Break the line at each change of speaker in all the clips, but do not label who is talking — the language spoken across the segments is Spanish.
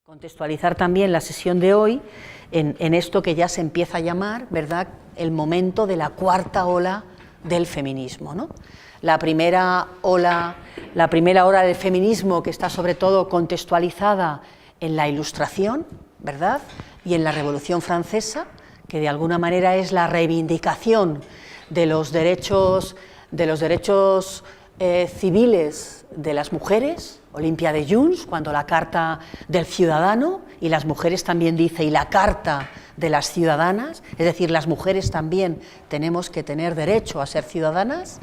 Contextualizar también la sesión de hoy en esto que ya se empieza a llamar, ¿verdad?, el momento de la cuarta ola del feminismo, ¿no? La primera ola del feminismo, que está sobre todo contextualizada en la Ilustración, ¿verdad?, y en la Revolución Francesa, que de alguna manera es la reivindicación de los derechos civiles de las mujeres. Olimpia de Junts, cuando la Carta del Ciudadano, y las mujeres también dice, y la Carta de las Ciudadanas, es decir, las mujeres también tenemos que tener derecho a ser ciudadanas,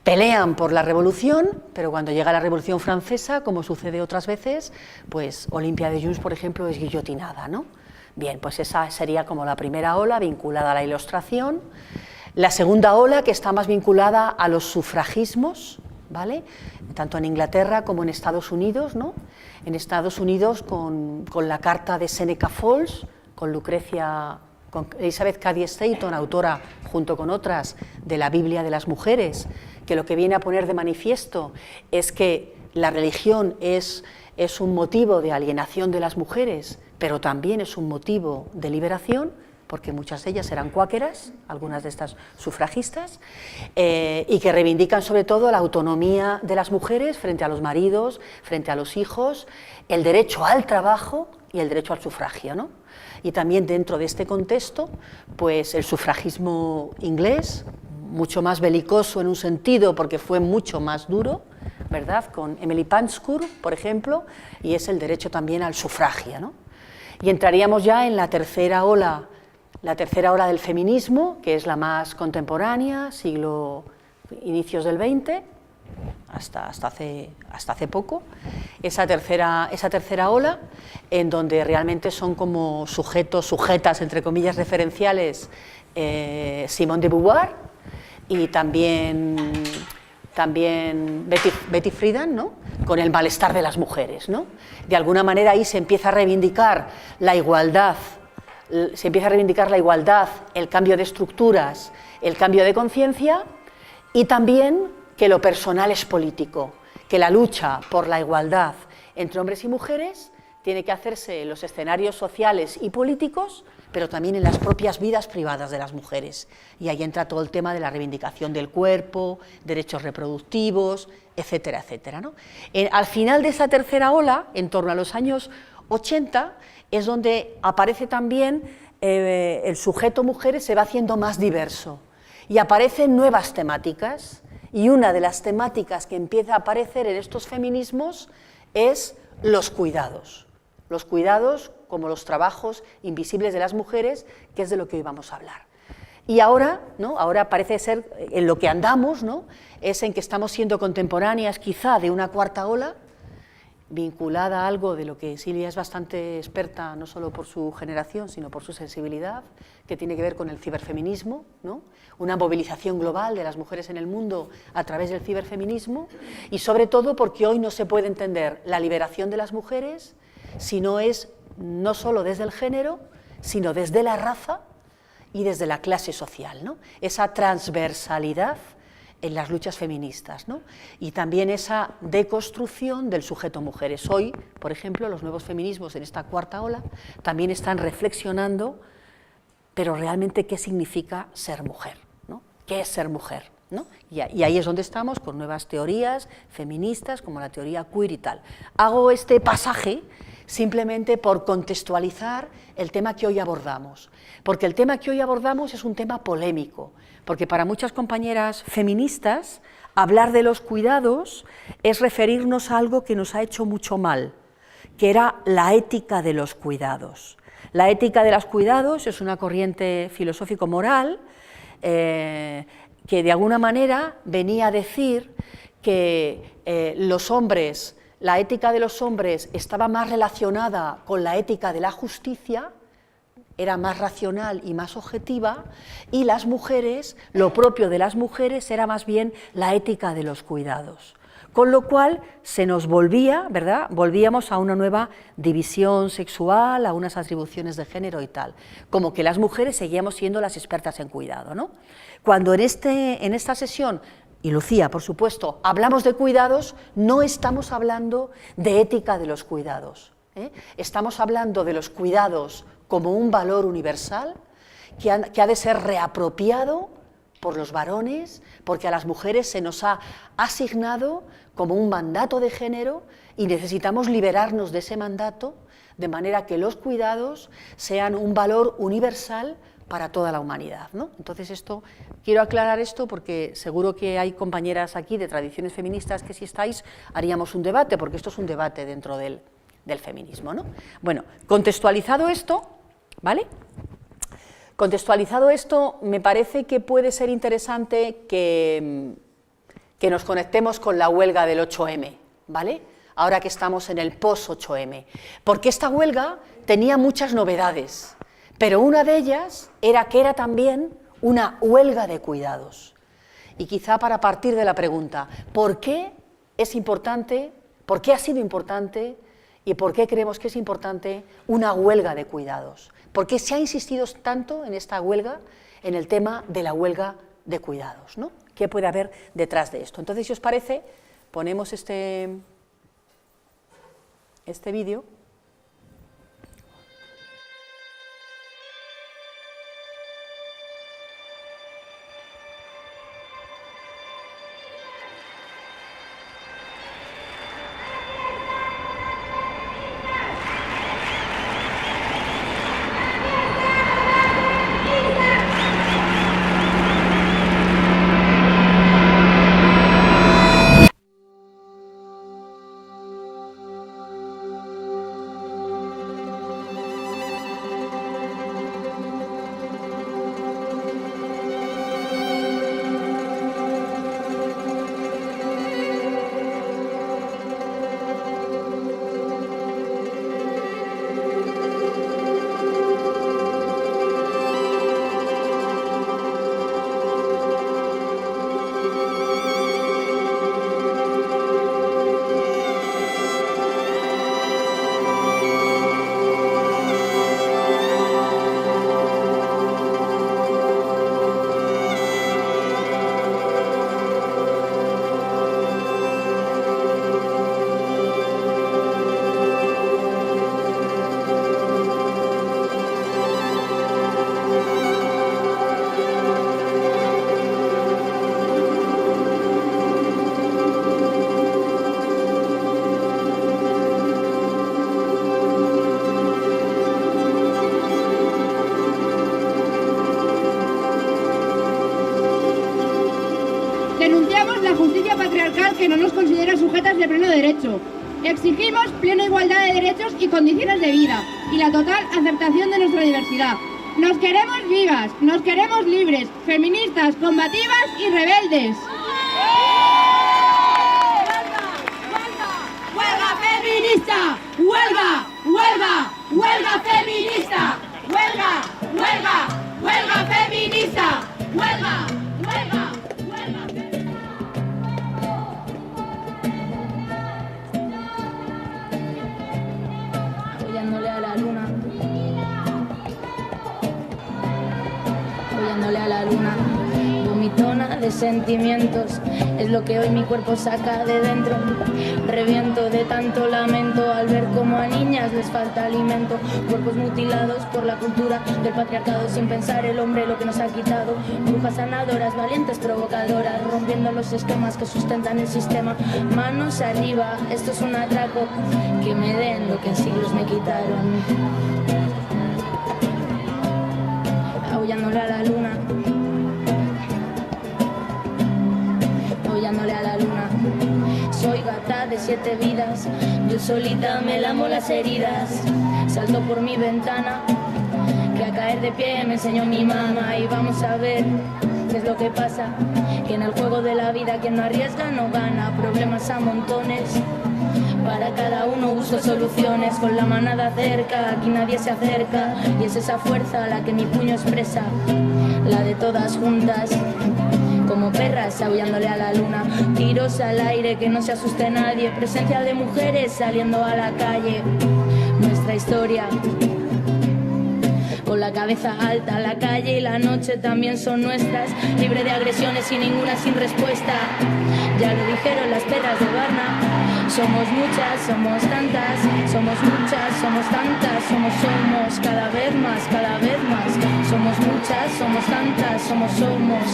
pelean por la revolución, pero cuando llega la Revolución Francesa, como sucede otras veces, pues Olimpia de Junts, por ejemplo, es guillotinada, ¿no? Bien, pues esa sería como la primera ola vinculada a la Ilustración. La segunda ola, que está más vinculada a los sufragismos, ¿vale?, tanto en Inglaterra como en Estados Unidos, ¿no? En Estados Unidos con la Carta de Seneca Falls, con Elizabeth Cady Stanton, autora junto con otras de la Biblia de las mujeres, que lo que viene a poner de manifiesto es que la religión es un motivo de alienación de las mujeres, pero también es un motivo de liberación, porque muchas de ellas eran cuáqueras, algunas de estas sufragistas, y que reivindican sobre todo la autonomía de las mujeres frente a los maridos, frente a los hijos, el derecho al trabajo y el derecho al sufragio, ¿no? Y también dentro de este contexto, pues el sufragismo inglés, mucho más belicoso en un sentido, porque fue mucho más duro, ¿verdad?, con Emily Pankhurst, por ejemplo, y es el derecho también al sufragio, ¿no? Y entraríamos ya en la tercera ola del feminismo, que es la más contemporánea, inicios del XX, hasta hace poco, esa tercera ola, en donde realmente son como sujetas, entre comillas, referenciales, Simone de Beauvoir y también Betty Friedan, ¿no?, con el malestar de las mujeres, ¿no? De alguna manera ahí se empieza a reivindicar la igualdad, el cambio de estructuras, el cambio de conciencia, y también que lo personal es político, que la lucha por la igualdad entre hombres y mujeres tiene que hacerse en los escenarios sociales y políticos, pero también en las propias vidas privadas de las mujeres. Y ahí entra todo el tema de la reivindicación del cuerpo, derechos reproductivos, etcétera, etcétera, ¿no? Al final de esa tercera ola, en torno a los años 80, es donde aparece también el sujeto mujeres se va haciendo más diverso y aparecen nuevas temáticas, y una de las temáticas que empieza a aparecer en estos feminismos es los cuidados como los trabajos invisibles de las mujeres, que es de lo que hoy vamos a hablar. Y ahora, ¿no?, ahora parece ser, en lo que andamos, ¿no?, es en que estamos siendo contemporáneas quizá de una cuarta ola, vinculada a algo de lo que Silvia es bastante experta, no solo por su generación, sino por su sensibilidad, que tiene que ver con el ciberfeminismo, ¿no?, una movilización global de las mujeres en el mundo a través del ciberfeminismo, y sobre todo porque hoy no se puede entender la liberación de las mujeres si no es no solo desde el género, sino desde la raza y desde la clase social, ¿no?, esa transversalidad en las luchas feministas, ¿no?, y también esa deconstrucción del sujeto mujeres. Hoy, por ejemplo, los nuevos feminismos en esta cuarta ola también están reflexionando, pero realmente qué significa ser mujer, ¿no?, qué es ser mujer, ¿no? Y ahí es donde estamos con nuevas teorías feministas como la teoría queer y tal. Hago este pasaje simplemente por contextualizar el tema que hoy abordamos, porque el tema que hoy abordamos es un tema polémico, porque para muchas compañeras feministas hablar de los cuidados es referirnos a algo que nos ha hecho mucho mal, que era la ética de los cuidados. La ética de los cuidados es una corriente filosófico-moral que de alguna manera venía a decir que los hombres, la ética de los hombres estaba más relacionada con la ética de la justicia, era más racional y más objetiva, y las mujeres, lo propio de las mujeres era más bien la ética de los cuidados. Con lo cual se nos volvía, ¿verdad?, volvíamos a una nueva división sexual, a unas atribuciones de género y tal, como que las mujeres seguíamos siendo las expertas en cuidado, ¿no? Cuando en esta sesión, y Lucía, por supuesto, hablamos de cuidados, no estamos hablando de ética de los cuidados, Estamos hablando de los cuidados como un valor universal que ha de ser reapropiado por los varones, porque a las mujeres se nos ha asignado como un mandato de género y necesitamos liberarnos de ese mandato de manera que los cuidados sean un valor universal para toda la humanidad, ¿no? Entonces quiero aclarar esto porque seguro que hay compañeras aquí de tradiciones feministas que si estáis haríamos un debate, porque esto es un debate dentro del feminismo, ¿no? Bueno, contextualizado esto, ¿vale? Contextualizado esto, me parece que puede ser interesante que nos conectemos con la huelga del 8M, ¿vale? Ahora que estamos en el post-8M, porque esta huelga tenía muchas novedades, pero una de ellas era que era también una huelga de cuidados. Y quizá para partir de la pregunta, ¿por qué es importante, por qué ha sido importante y por qué creemos que es importante una huelga de cuidados? ¿Por qué se ha insistido tanto en esta huelga, en el tema de la huelga de cuidados, ¿no? ¿Qué puede haber detrás de esto? Entonces, si os parece, ponemos este vídeo.
Denunciamos la justicia patriarcal que no nos considera sujetas de pleno derecho. Exigimos plena igualdad de derechos y condiciones de vida y la total aceptación de nuestra diversidad. Nos queremos vivas, nos queremos libres, feministas, combativas y rebeldes. ¡Huelga feminista! ¡Huelga! ¡Huelga! ¡Huelga feminista! ¡Huelga! ¡Huelga! ¡Huelga feminista! ¡Huelga! ¡Huelga!
Apoyándole a la luna, apoyándole a la luna, vomitona de sentimientos, es lo que hoy mi cuerpo saca de dentro. Reviento de tanto lamento al ver cómo a niñas les falta alimento, cuerpos mutilados por la cultura del patriarcado, sin pensar el hombre lo que nos ha quitado. Brujas sanadoras, valientes provocadoras, rompiendo los esquemas que sustentan el sistema. Manos arriba, esto es un atraco, que me den lo que en siglos me quitaron. Aullándole a la luna, aullándole a la luna. Soy gata de 7 vidas, yo solita me lamo las heridas. Salto por mi ventana, que a caer de pie me enseñó mi mamá. Y vamos a ver qué es lo que pasa, que en el juego de la vida quien no arriesga no gana. Problemas a montones, para cada uno busco soluciones. Con la manada cerca, aquí nadie se acerca, y es esa fuerza la que mi puño expresa, la de todas juntas, como perras aullándole a la luna. Tiros al aire, que no se asuste nadie, presencia de mujeres saliendo a la calle. Nuestra historia, con la cabeza alta, la calle y la noche también son nuestras, libre de agresiones y ninguna sin respuesta. Ya lo dijeron las perras de Varna, Somos muchas, somos tantas, somos muchas, somos tantas, somos cada vez más, cada vez más. Somos muchas, somos tantas, somos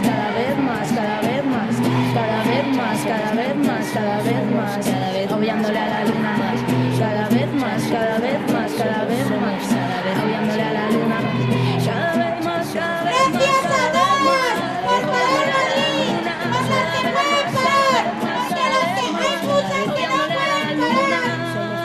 cada vez más, cada vez más, cada vez más, cada vez más, cada vez más, cada vez obviándole a la luna más, cada vez más, cada vez más, cada vez más, cada vez obviándole a la luna más, cada vez más, cada vez más.
¡Gracias a todos por poder venir! ¡Cosas que pueden parar! ¡Porque lo que hay muchas que no pueden parar!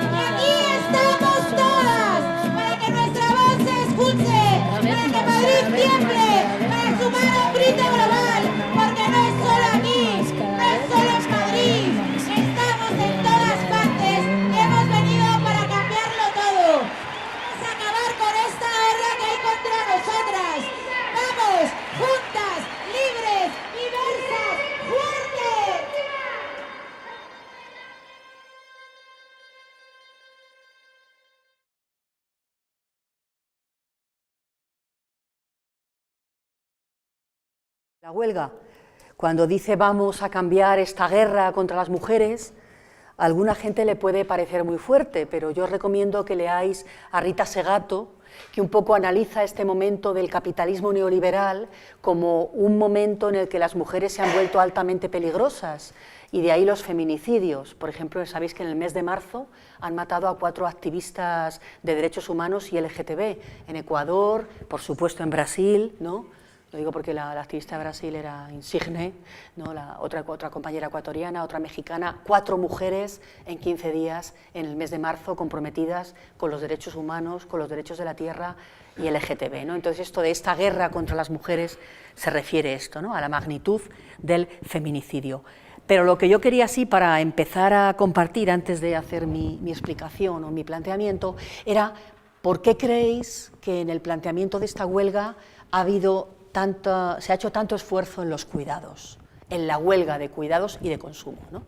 ¡Y aquí estamos todas! ¡Para que nuestra voz se escuche! ¡Para que Madrid tiemble! ¡Para sumar un grito global! Porque no es solo aquí, no es solo en Madrid, estamos en todas partes y hemos venido para cambiarlo todo. Vamos a acabar con esta guerra que hay contra nosotras. ¡Vamos! ¡Juntas! ¡Libres! ¡Diversas! ¡Fuertes!
La huelga, cuando dice vamos a cambiar esta guerra contra las mujeres, a alguna gente le puede parecer muy fuerte, pero yo os recomiendo que leáis a Rita Segato, que un poco analiza este momento del capitalismo neoliberal como un momento en el que las mujeres se han vuelto altamente peligrosas, y de ahí los feminicidios. Por ejemplo, sabéis que en el mes de marzo han matado a 4 activistas de derechos humanos y LGTB, en Ecuador, por supuesto en Brasil, ¿no? Lo digo porque la activista de Brasil era Insigne, ¿no? Otra compañera ecuatoriana, otra mexicana, 4 mujeres en 15 días en el mes de marzo comprometidas con los derechos humanos, con los derechos de la tierra y LGTB, ¿no? Entonces, esto de esta guerra contra las mujeres se refiere esto, ¿no? A la magnitud del feminicidio. Pero lo que yo quería, sí, para empezar a compartir, antes de hacer mi explicación o mi planteamiento, era ¿por qué creéis que en el planteamiento de esta huelga se ha hecho tanto esfuerzo en los cuidados, en la huelga de cuidados y de consumo, ¿no?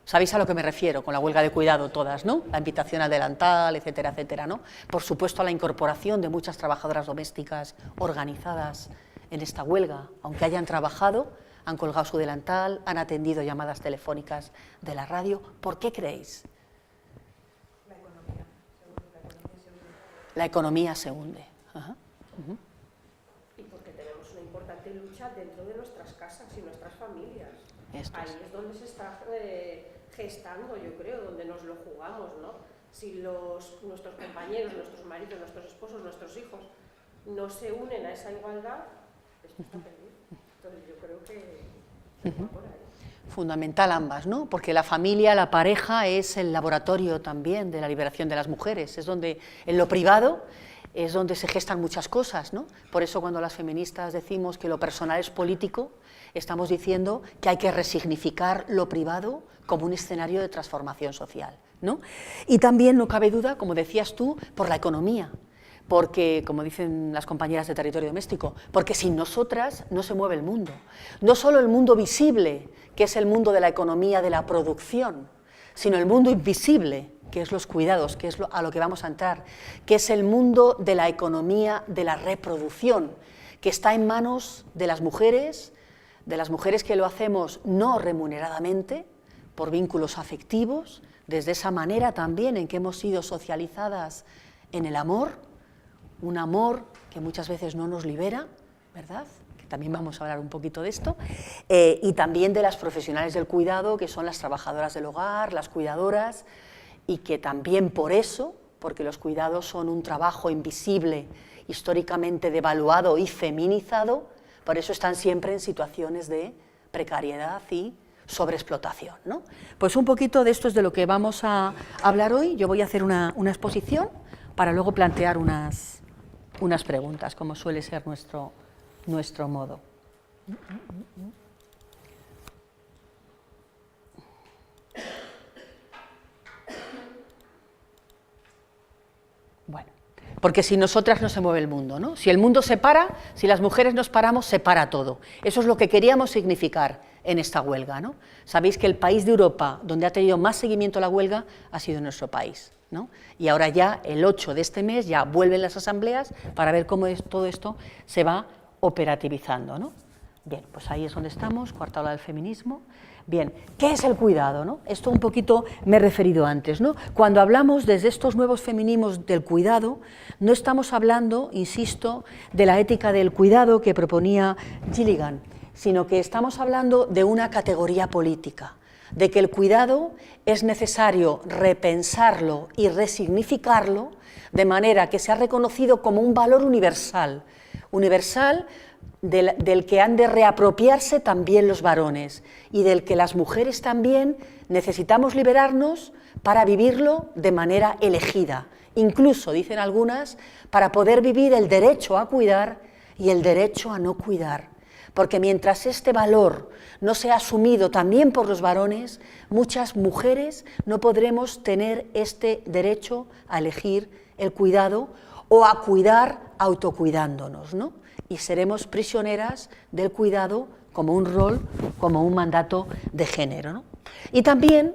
Sabéis a lo que me refiero con la huelga de cuidado todas, ¿no? La invitación al delantal, etcétera, etcétera, ¿no? Por supuesto, a la incorporación de muchas trabajadoras domésticas organizadas en esta huelga, aunque hayan trabajado, han colgado su delantal, han atendido llamadas telefónicas de la radio. ¿Por qué creéis? La economía se hunde. Ajá.
Y porque tenemos una importante lucha dentro de nuestras casas y nuestras familias. Ahí es donde se está gestando, yo creo, donde nos lo jugamos, ¿no? Si nuestros compañeros, nuestros maridos, nuestros esposos, nuestros hijos no se unen a esa igualdad, esto está perdido. Entonces yo creo que va por ahí.
Fundamental ambas, ¿no? Porque la familia, la pareja, es el laboratorio también de la liberación de las mujeres. Es donde, en lo privado, es donde se gestan muchas cosas, ¿no? Por eso cuando las feministas decimos que lo personal es político, estamos diciendo que hay que resignificar lo privado como un escenario de transformación social, ¿no? Y también, no cabe duda, como decías tú, por la economía. Porque, como dicen las compañeras de Territorio Doméstico, porque sin nosotras no se mueve el mundo. No solo el mundo visible, que es el mundo de la economía, de la producción, sino el mundo invisible, que es los cuidados, que es a lo que vamos a entrar, que es el mundo de la economía de la reproducción, que está en manos de las mujeres que lo hacemos no remuneradamente, por vínculos afectivos, desde esa manera también en que hemos sido socializadas en el amor, un amor que muchas veces no nos libera, ¿verdad? Que también vamos a hablar un poquito de esto, y también de las profesionales del cuidado, que son las trabajadoras del hogar, las cuidadoras, y que también por eso, porque los cuidados son un trabajo invisible, históricamente devaluado y feminizado, por eso están siempre en situaciones de precariedad y sobreexplotación, ¿no? Pues un poquito de esto es de lo que vamos a hablar hoy. Yo voy a hacer una exposición para luego plantear unas preguntas, como suele ser nuestro modo. Bueno, porque sin nosotras no se mueve el mundo, ¿no? Si el mundo se para, si las mujeres nos paramos, se para todo. Eso es lo que queríamos significar en esta huelga, ¿no? Sabéis que el país de Europa donde ha tenido más seguimiento a la huelga ha sido nuestro país, ¿no? Y ahora ya, el 8 de este mes, ya vuelven las asambleas para ver cómo todo esto se va operativizando, ¿no? Bien, pues ahí es donde estamos, cuarta ola del feminismo. Bien, ¿qué es el cuidado, no? Esto un poquito me he referido antes, ¿no? Cuando hablamos desde estos nuevos feminismos del cuidado, no estamos hablando, insisto, de la ética del cuidado que proponía Gilligan, sino que estamos hablando de una categoría política, de que el cuidado es necesario repensarlo y resignificarlo de manera que sea reconocido como un valor universal, del que han de reapropiarse también los varones y del que las mujeres también necesitamos liberarnos para vivirlo de manera elegida, incluso, dicen algunas, para poder vivir el derecho a cuidar y el derecho a no cuidar. Porque mientras este valor no sea asumido también por los varones, muchas mujeres no podremos tener este derecho a elegir el cuidado o a cuidar autocuidándonos, ¿no? Y seremos prisioneras del cuidado como un rol, como un mandato de género, ¿no? Y también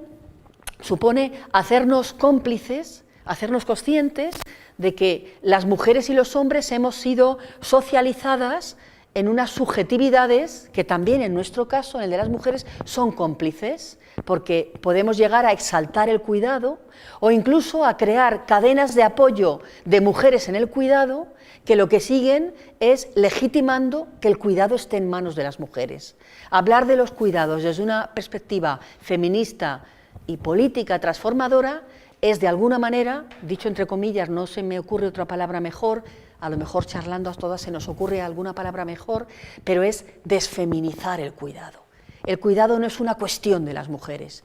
supone hacernos cómplices, hacernos conscientes de que las mujeres y los hombres hemos sido socializadas en unas subjetividades que también en nuestro caso, en el de las mujeres, son cómplices, porque podemos llegar a exaltar el cuidado o incluso a crear cadenas de apoyo de mujeres en el cuidado que lo que siguen es legitimando que el cuidado esté en manos de las mujeres. Hablar de los cuidados desde una perspectiva feminista y política transformadora es de alguna manera, dicho entre comillas, no se me ocurre otra palabra mejor, a lo mejor charlando a todas se nos ocurre alguna palabra mejor, pero es desfeminizar el cuidado. El cuidado no es una cuestión de las mujeres,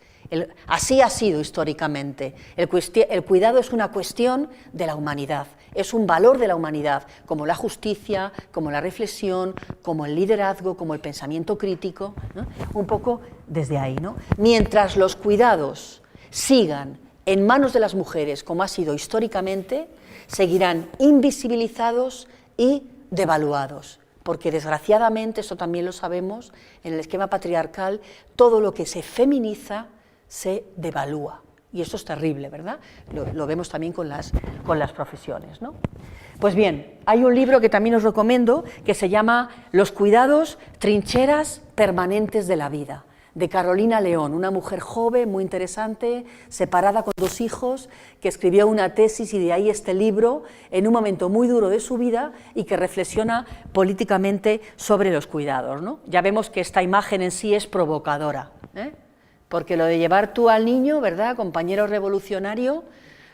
así ha sido históricamente. El cuidado es una cuestión de la humanidad, es un valor de la humanidad, como la justicia, como la reflexión, como el liderazgo, como el pensamiento crítico, ¿no? Un poco desde ahí, ¿no? Mientras los cuidados sigan en manos de las mujeres, como ha sido históricamente, seguirán invisibilizados y devaluados, porque desgraciadamente, eso también lo sabemos, en el esquema patriarcal, todo lo que se feminiza se devalúa, y eso es terrible, ¿verdad? Lo vemos también con las profesiones, ¿no? Pues bien, hay un libro que también os recomiendo, que se llama Los cuidados, trincheras permanentes de la vida, de Carolina León, una mujer joven, muy interesante, separada con 2 hijos, que escribió una tesis y de ahí este libro en un momento muy duro de su vida y que reflexiona políticamente sobre los cuidados, ¿no? Ya vemos que esta imagen en sí es provocadora, ¿eh? Porque lo de llevar tú al niño, ¿verdad?, compañero revolucionario,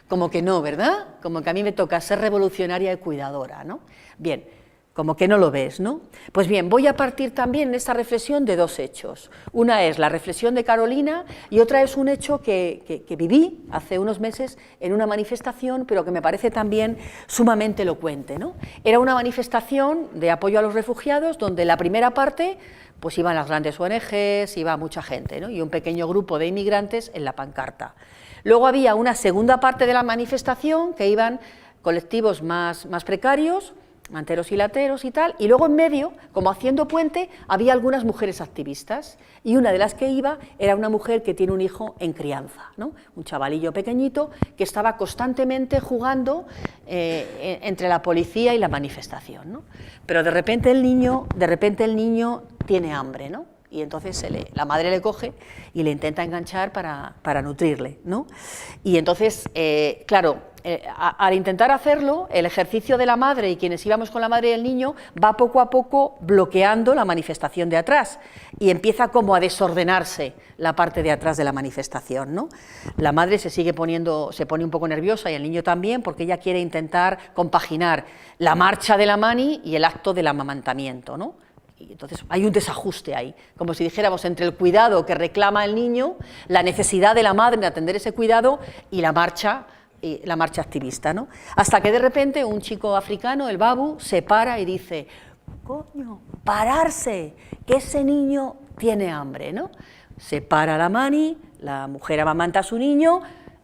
como que no, ¿verdad? Como que a mí me toca ser revolucionaria y cuidadora, ¿no? Bien, como que no lo ves, ¿no? Pues bien, voy a partir también en esta reflexión de 2 hechos. Una es la reflexión de Carolina y otra es un hecho que viví hace unos meses en una manifestación, pero que me parece también sumamente elocuente, ¿no? Era una manifestación de apoyo a los refugiados donde la primera parte pues iban las grandes ONGs, iba mucha gente, ¿no? Y un pequeño grupo de inmigrantes en la pancarta. Luego había una segunda parte de la manifestación que iban colectivos más precarios, manteros y lateros y tal, y luego en medio, como haciendo puente, había algunas mujeres activistas, y una de las que iba era una mujer que tiene un hijo en crianza, ¿no? Un chavalillo pequeñito que estaba constantemente jugando entre la policía y la manifestación, ¿no? Pero de repente el niño tiene hambre, ¿no? Y entonces la madre le coge y le intenta enganchar para nutrirle, ¿no? Y entonces, claro, al intentar hacerlo, el ejercicio de la madre y quienes íbamos con la madre y el niño va poco a poco bloqueando la manifestación de atrás y empieza como a desordenarse la parte de atrás de la manifestación, ¿no? La madre se pone un poco nerviosa y el niño también, porque ella quiere intentar compaginar la marcha de la mani y el acto del amamantamiento, ¿no? Y entonces hay un desajuste ahí, como si dijéramos entre el cuidado que reclama el niño, la necesidad de la madre de atender ese cuidado y la marcha activista, ¿no? Hasta que de repente un chico africano, el Babu, se para y dice: coño, pararse, que ese niño tiene hambre, ¿no? Se para la mani, la mujer amamanta a su niño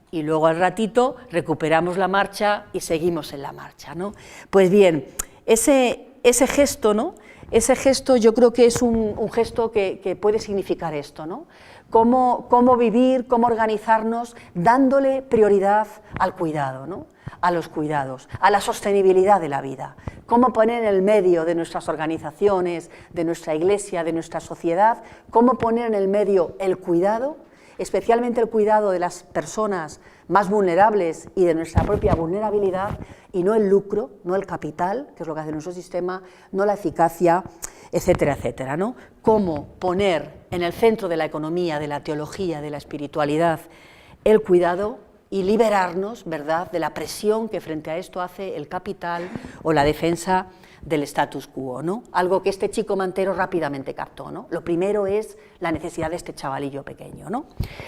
y luego al ratito recuperamos la marcha y seguimos en la marcha, ¿no? Pues bien, ese gesto, ¿no? Ese gesto yo creo que es un gesto que puede significar esto, ¿no? cómo vivir, cómo organizarnos, dándole prioridad al cuidado, ¿no? A los cuidados, a la sostenibilidad de la vida, cómo poner en el medio de nuestras organizaciones, de nuestra iglesia, de nuestra sociedad, cómo poner en el medio el cuidado, especialmente el cuidado de las personas más vulnerables y de nuestra propia vulnerabilidad, y no el lucro, no el capital, que es lo que hace nuestro sistema, no la eficacia, etcétera, etcétera, ¿no? Cómo poner en el centro de la economía, de la teología, de la espiritualidad, el cuidado y liberarnos, ¿verdad?, de la presión que frente a esto hace el capital o la defensa del status quo, ¿no? Algo que este chico mantero rápidamente captó, ¿no? Lo primero es la necesidad de este chavalillo pequeño, ¿no?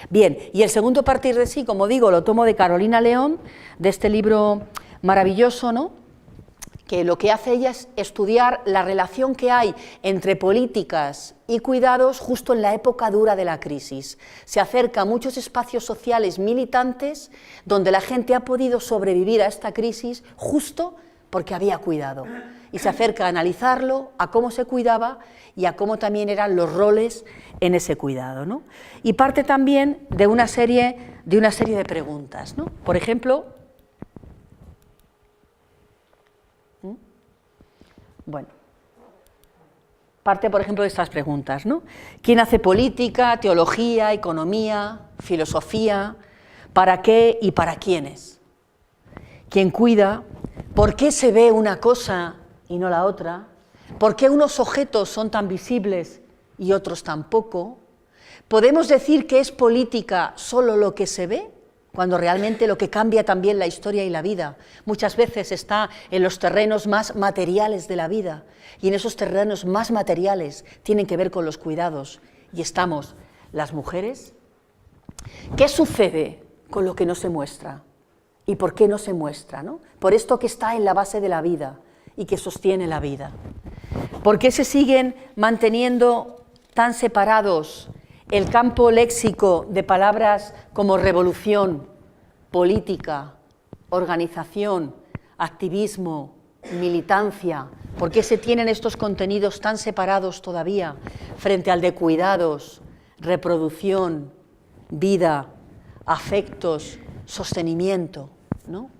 Bien, y el segundo partir de sí, como digo, lo tomo de Carolina León, de este libro maravilloso, ¿no?, que lo que hace ella es estudiar la relación que hay entre políticas y cuidados justo en la época dura de la crisis. Se acerca a muchos espacios sociales militantes donde la gente ha podido sobrevivir a esta crisis justo porque había cuidado. Y se acerca a analizarlo, a cómo se cuidaba y a cómo también eran los roles en ese cuidado, ¿no? Y parte también de una serie de preguntas, ¿no? Por ejemplo, bueno, parte, por ejemplo, de estas preguntas, ¿no? ¿Quién hace política, teología, economía, filosofía? ¿Para qué y para quiénes? ¿Quién cuida? ¿Por qué se ve una cosa y no la otra? ¿Por qué unos objetos son tan visibles y otros tampoco? ¿Podemos decir que es política solo lo que se ve? Cuando realmente lo que cambia también la historia y la vida muchas veces está en los terrenos más materiales de la vida, y en esos terrenos más materiales tienen que ver con los cuidados, y estamos las mujeres. ¿Qué sucede con lo que no se muestra? ¿Y por qué no se muestra, ¿no? Por esto que está en la base de la vida y que sostiene la vida. ¿Por qué se siguen manteniendo tan separados el campo léxico de palabras como revolución, política, organización, activismo, militancia? ¿Por qué se tienen estos contenidos tan separados todavía frente al de cuidados, reproducción, vida, afectos, sostenimiento, ¿no?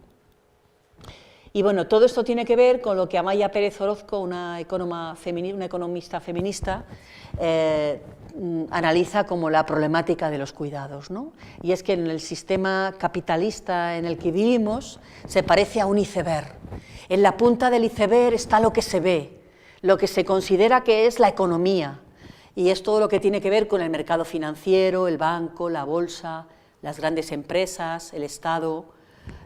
Y bueno, todo esto tiene que ver con lo que Amaya Pérez Orozco, una economista feminista, analiza como la problemática de los cuidados, ¿no? Y es que en el sistema capitalista en el que vivimos se parece a un iceberg. En la punta del iceberg está lo que se ve, lo que se considera que es la economía, y es todo lo que tiene que ver con el mercado financiero, el banco, la bolsa, las grandes empresas, el Estado,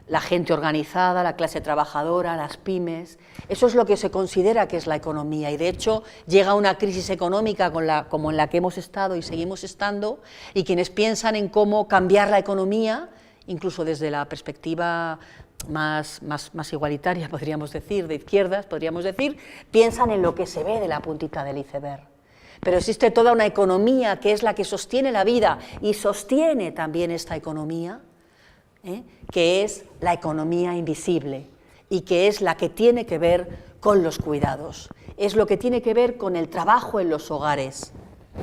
la gente organizada, la clase trabajadora, las pymes. Eso es lo que se considera que es la economía, y de hecho llega una crisis económica como en la que hemos estado y seguimos estando, y quienes piensan en cómo cambiar la economía, incluso desde la perspectiva más igualitaria, podríamos decir, de izquierdas, podríamos decir, piensan en lo que se ve de la puntita del iceberg. Pero existe toda una economía que es la que sostiene la vida y sostiene también esta economía, que es la economía invisible y que es la que tiene que ver con los cuidados, es lo que tiene que ver con el trabajo en los hogares,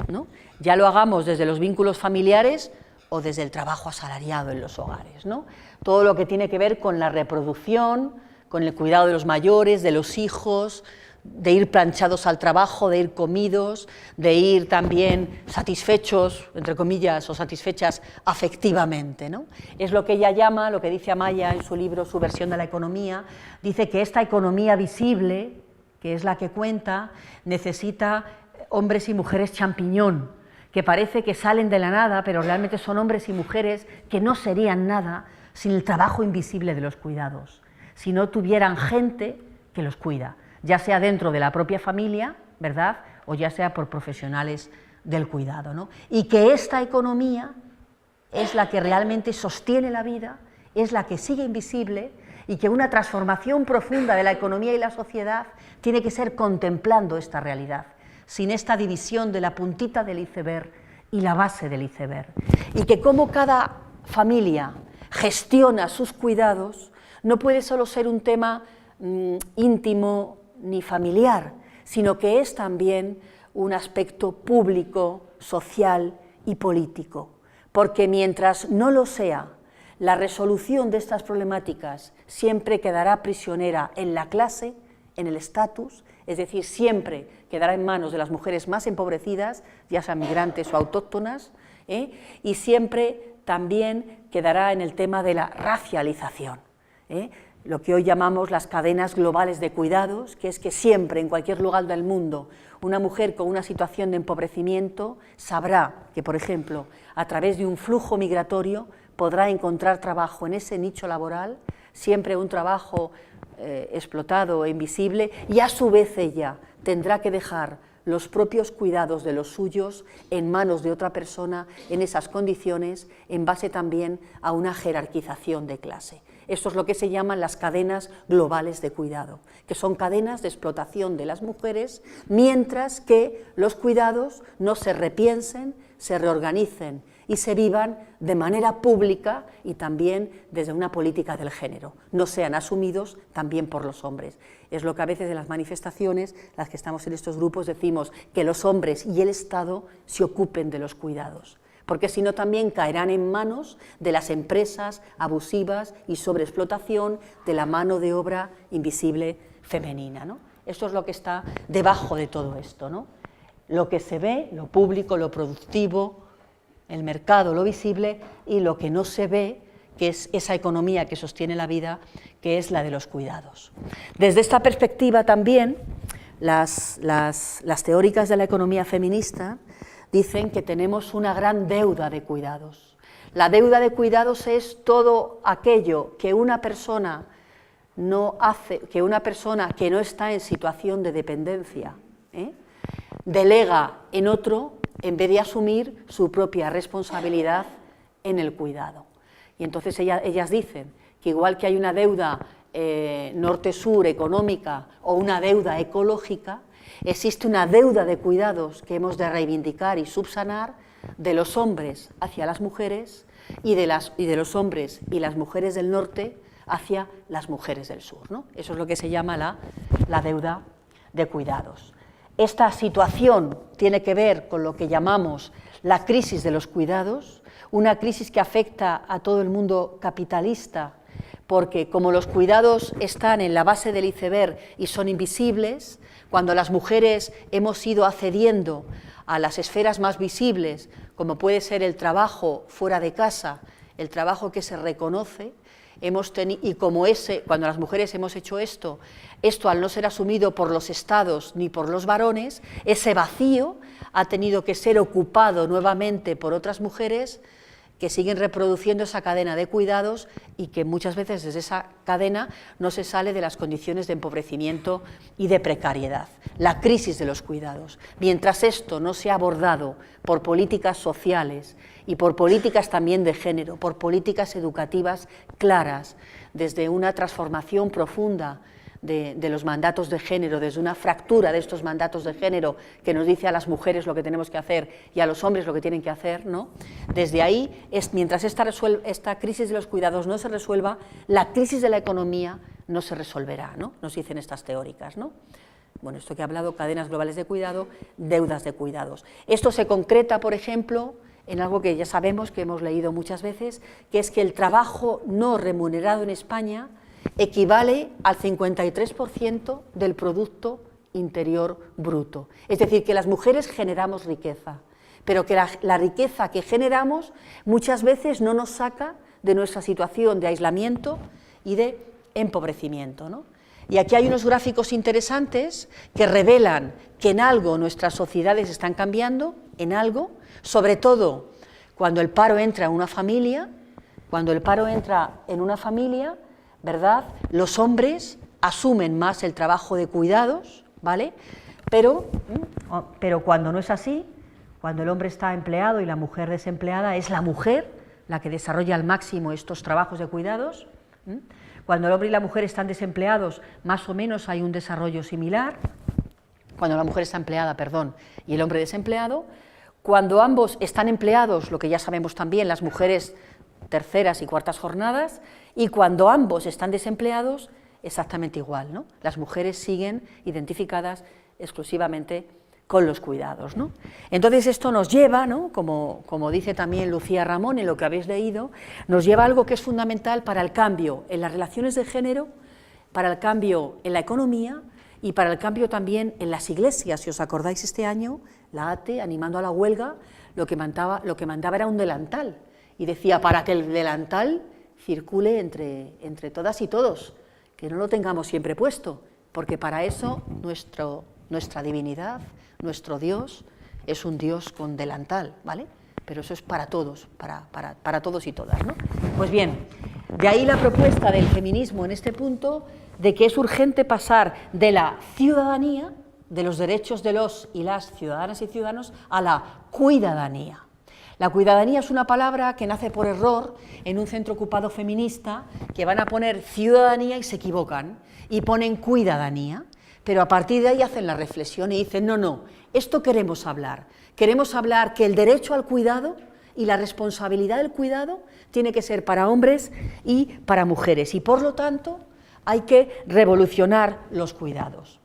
¿no? Ya lo hagamos desde los vínculos familiares o desde el trabajo asalariado en los hogares, ¿no? Todo lo que tiene que ver con la reproducción, con el cuidado de los mayores, de los hijos, de ir planchados al trabajo, de ir comidos, de ir también satisfechos, entre comillas, o satisfechas afectivamente, ¿no? Es lo que ella llama, lo que dice Amaya en su libro, su versión de la economía, dice que esta economía visible, que es la que cuenta, necesita hombres y mujeres champiñón, que parece que salen de la nada, pero realmente son hombres y mujeres que no serían nada sin el trabajo invisible de los cuidados, si no tuvieran gente que los cuida, ya sea dentro de la propia familia, ¿verdad?, o ya sea por profesionales del cuidado, ¿no? Y que esta economía es la que realmente sostiene la vida, es la que sigue invisible, y que una transformación profunda de la economía y la sociedad tiene que ser contemplando esta realidad, sin esta división de la puntita del iceberg y la base del iceberg. Y que como cada familia gestiona sus cuidados no puede solo ser un tema íntimo ni familiar, sino que es también un aspecto público, social y político, porque mientras no lo sea, la resolución de estas problemáticas siempre quedará prisionera en la clase, en el estatus, es decir, siempre quedará en manos de las mujeres más empobrecidas, ya sean migrantes o autóctonas, y siempre también quedará en el tema de la racialización, lo que hoy llamamos las cadenas globales de cuidados, que es que siempre, en cualquier lugar del mundo, una mujer con una situación de empobrecimiento sabrá que, por ejemplo, a través de un flujo migratorio podrá encontrar trabajo en ese nicho laboral, siempre un trabajo explotado e invisible, y a su vez ella tendrá que dejar los propios cuidados de los suyos en manos de otra persona en esas condiciones, en base también a una jerarquización de clase. Esto es lo que se llaman las cadenas globales de cuidado, que son cadenas de explotación de las mujeres, mientras que los cuidados no se repiensen, se reorganicen y se vivan de manera pública y también desde una política del género, no sean asumidos también por los hombres. Es lo que a veces en las manifestaciones, las que estamos en estos grupos, decimos que los hombres y el Estado se ocupen de los cuidados, porque si no también caerán en manos de las empresas abusivas y sobreexplotación de la mano de obra invisible femenina, ¿no? Esto es lo que está debajo de todo esto, ¿no? Lo que se ve, lo público, lo productivo, el mercado, lo visible, y lo que no se ve, que es esa economía que sostiene la vida, que es la de los cuidados. Desde esta perspectiva también, las teóricas de la economía feminista dicen que tenemos una gran deuda de cuidados. La deuda de cuidados es todo aquello que una persona no hace, que una persona que no está en situación de dependencia, delega en otro en vez de asumir su propia responsabilidad en el cuidado. Y entonces ellas dicen que igual que hay una deuda norte-sur económica o una deuda ecológica, existe una deuda de cuidados que hemos de reivindicar y subsanar de los hombres hacia las mujeres y de los hombres y las mujeres del norte hacia las mujeres del sur, ¿no? Eso es lo que se llama la deuda de cuidados. Esta situación tiene que ver con lo que llamamos la crisis de los cuidados, una crisis que afecta a todo el mundo capitalista, porque como los cuidados están en la base del iceberg y son invisibles, cuando las mujeres hemos ido accediendo a las esferas más visibles, como puede ser el trabajo fuera de casa, el trabajo que se reconoce, y como cuando las mujeres hemos hecho esto al no ser asumido por los estados ni por los varones, ese vacío ha tenido que ser ocupado nuevamente por otras mujeres que siguen reproduciendo esa cadena de cuidados y que muchas veces desde esa cadena no se sale de las condiciones de empobrecimiento y de precariedad. La crisis de los cuidados. Mientras esto no sea abordado por políticas sociales y por políticas también de género, por políticas educativas claras, desde una transformación profunda de los mandatos de género, desde una fractura de estos mandatos de género que nos dice a las mujeres lo que tenemos que hacer y a los hombres lo que tienen que hacer, ¿no? Desde ahí, mientras esta crisis de los cuidados no se resuelva, la crisis de la economía no se resolverá, ¿no? Nos dicen estas teóricas, ¿no? Bueno, esto que he hablado, cadenas globales de cuidado, deudas de cuidados. Esto se concreta, por ejemplo, en algo que ya sabemos, que hemos leído muchas veces, que es que el trabajo no remunerado en España equivale al 53% del Producto Interior Bruto. Es decir, que las mujeres generamos riqueza, pero que la riqueza que generamos muchas veces no nos saca de nuestra situación de aislamiento y de empobrecimiento, ¿no? Y aquí hay unos gráficos interesantes que revelan que en algo nuestras sociedades están cambiando, en algo, sobre todo cuando el paro entra en una familia, ¿verdad? Los hombres asumen más el trabajo de cuidados, ¿vale? Pero cuando no es así, cuando el hombre está empleado y la mujer desempleada, es la mujer la que desarrolla al máximo estos trabajos de cuidados. Cuando el hombre y la mujer están desempleados, más o menos hay un desarrollo similar. Cuando la mujer está empleada, y el hombre desempleado. Cuando ambos están empleados, lo que ya sabemos también, las mujeres terceras y cuartas jornadas, y cuando ambos están desempleados, exactamente igual, ¿no? Las mujeres siguen identificadas exclusivamente con los cuidados, ¿no? Entonces esto nos lleva, ¿no?, como dice también Lucía Ramón en lo que habéis leído, nos lleva a algo que es fundamental para el cambio en las relaciones de género, para el cambio en la economía y para el cambio también en las iglesias. Si os acordáis, este año la ATE, animando a la huelga, lo que mandaba era un delantal, y decía, para que el delantal circule entre todas y todos, que no lo tengamos siempre puesto, porque para eso nuestra divinidad, nuestro Dios, es un Dios con delantal, ¿vale? Pero eso es para todos, para todos y todas, ¿no? Pues bien, de ahí la propuesta del feminismo en este punto, de que es urgente pasar de la ciudadanía, de los derechos de los y las ciudadanas y ciudadanos, a la cuidadanía. La cuidadanía es una palabra que nace por error en un centro ocupado feminista, que van a poner ciudadanía y se equivocan, y ponen cuidadanía, pero a partir de ahí hacen la reflexión y dicen, no, esto queremos hablar que el derecho al cuidado y la responsabilidad del cuidado tiene que ser para hombres y para mujeres, y por lo tanto hay que revolucionar los cuidados.